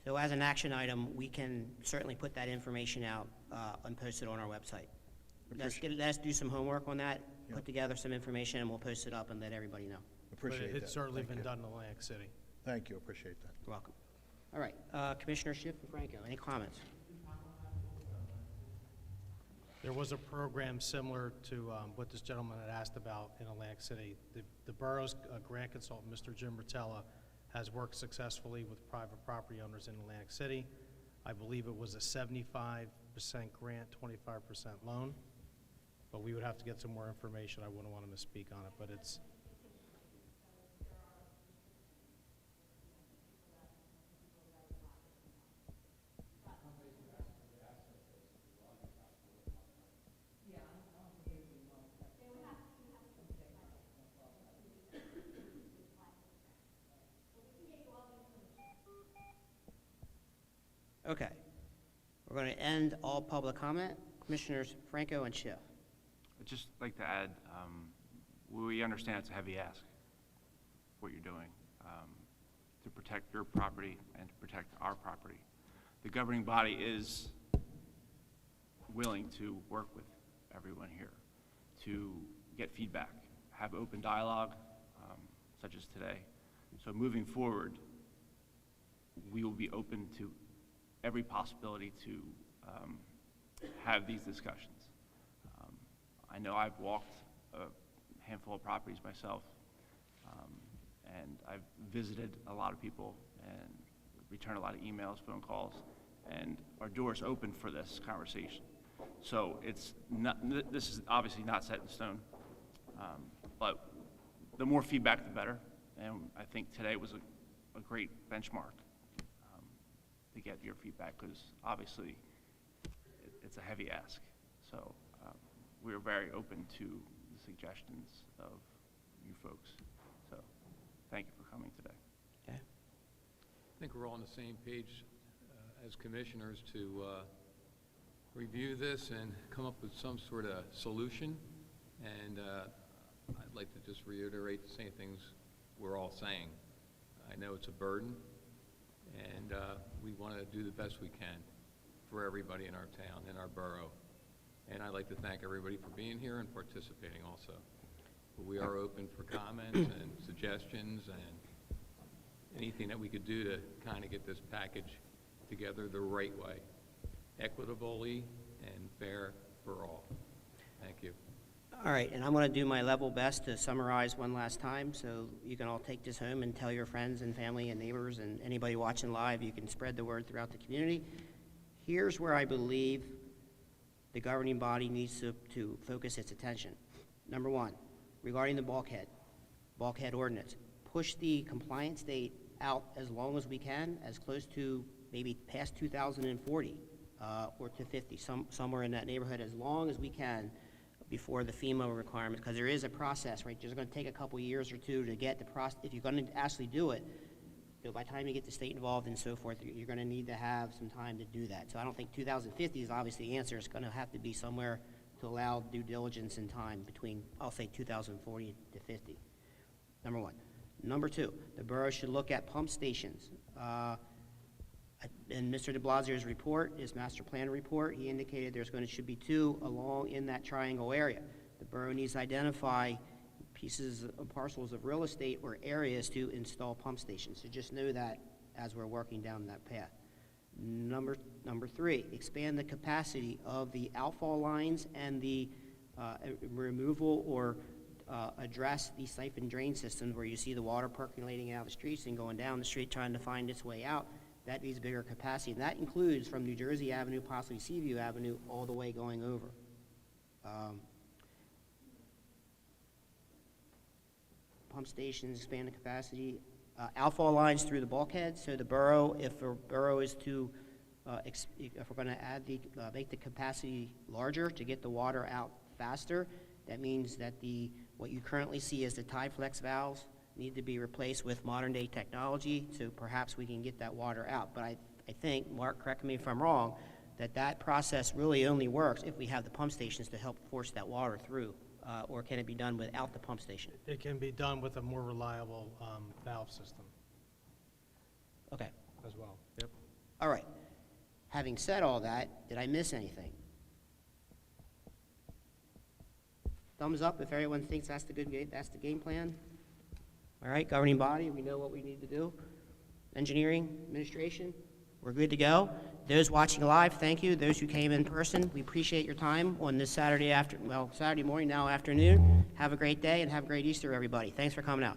So as an action item, we can certainly put that information out and post it on our website. Let's do some homework on that, put together some information, and we'll post it up and let everybody know. Appreciate that. It's certainly Thank been you. done in Atlantic City. Thank you, appreciate that. You're welcome. All right, Commissioner Schiff and Franco, any comments? There was a program similar to what this gentleman had asked about in Atlantic City. The borough's grant consultant, Mr. Jim Rotella, has worked successfully with private property owners in Atlantic City. I believe it was a 75% grant, 25% loan, but we would have to get some more information. I wouldn't want to misspeak on it, but it's. Okay. We're going to end all public comment. Commissioners Franco and Schiff. I'd just like to add, we understand it's a heavy ask, what you're doing, to protect your property and to protect our property. The governing body is willing to work with everyone here to get feedback, have open dialogue, such as today. So moving forward, we will be open to every possibility to have these discussions. I know I've walked a handful of properties myself, and I've visited a lot of people and returned a lot of emails, phone calls, and our door's open for this conversation. So it's not, this is obviously not set in stone, but the more feedback, the better. And I think today was a great benchmark to get your feedback, because obviously it's a heavy ask. So we're very open to the suggestions of you folks. So thank you for coming today. Okay. I think we're all on the same page as commissioners to review this and come up with some sort of solution. And I'd like to just reiterate the same things we're all saying. I know it's a burden, and we want to do the best we can for everybody in our town, in our borough. And I'd like to thank everybody for being here and participating also. But we are open for comments and suggestions and anything that we could do to kind of get this package together the right way, equitably and fair for all. Thank you. All right, and I'm going to do my level best to summarize one last time, so you can all take this home and tell your friends and family and neighbors and anybody watching live. You can spread the word throughout the community. Here's where I believe the governing body needs to focus its attention. Number one, regarding the bulkhead ordinance, push the compliance date out as long as we can, as close to maybe past 2040 or to 50, somewhere in that neighborhood, as long as we can before the FEMA requirements, because there is a process, right? It's going to take a couple years or two to get the process. If you're going to actually do it, by the time you get the state involved and so forth, you're going to need to have some time to do that. So I don't think 2050 is obviously the answer. It's going to have to be somewhere to allow due diligence and time between, I'll say, 2040 to 50. Number one. Number two, the borough should look at pump stations. In Mr. de Blasio's report, his master plan report, he indicated should be two along in that triangle area. The borough needs to identify pieces of parcels of real estate or areas to install pump stations. So just know that as we're working down that path. Number three, expand the capacity of the outfall lines and the removal or address the siphon drain systems where you see the water percolating out of the streets and going down the street trying to find its way out. That needs bigger capacity, and that includes from New Jersey Avenue, possibly Seaview Avenue, all the way going over. Pump stations, expand the capacity. Outfall lines through the bulkhead, so the borough, if a borough is to, if we're going to add make the capacity larger to get the water out faster, that means that what you currently see as the tide flex valves need to be replaced with modern day technology, so perhaps we can get that water out. But I think, Mark, correct me if I'm wrong, that process really only works if we have the pump stations to help force that water through, or can it be done without the pump station? It can be done with a more reliable valve system. Okay. As well. Yep. All right. Having said all that, did I miss anything? Thumbs up if everyone thinks that's the game plan. All right, governing body, we know what we need to do. Engineering, administration, we're good to go. Those watching live, thank you. Those who came in person, we appreciate your time on this Saturday morning, now afternoon. Have a great day and have a great Easter, everybody. Thanks for coming out.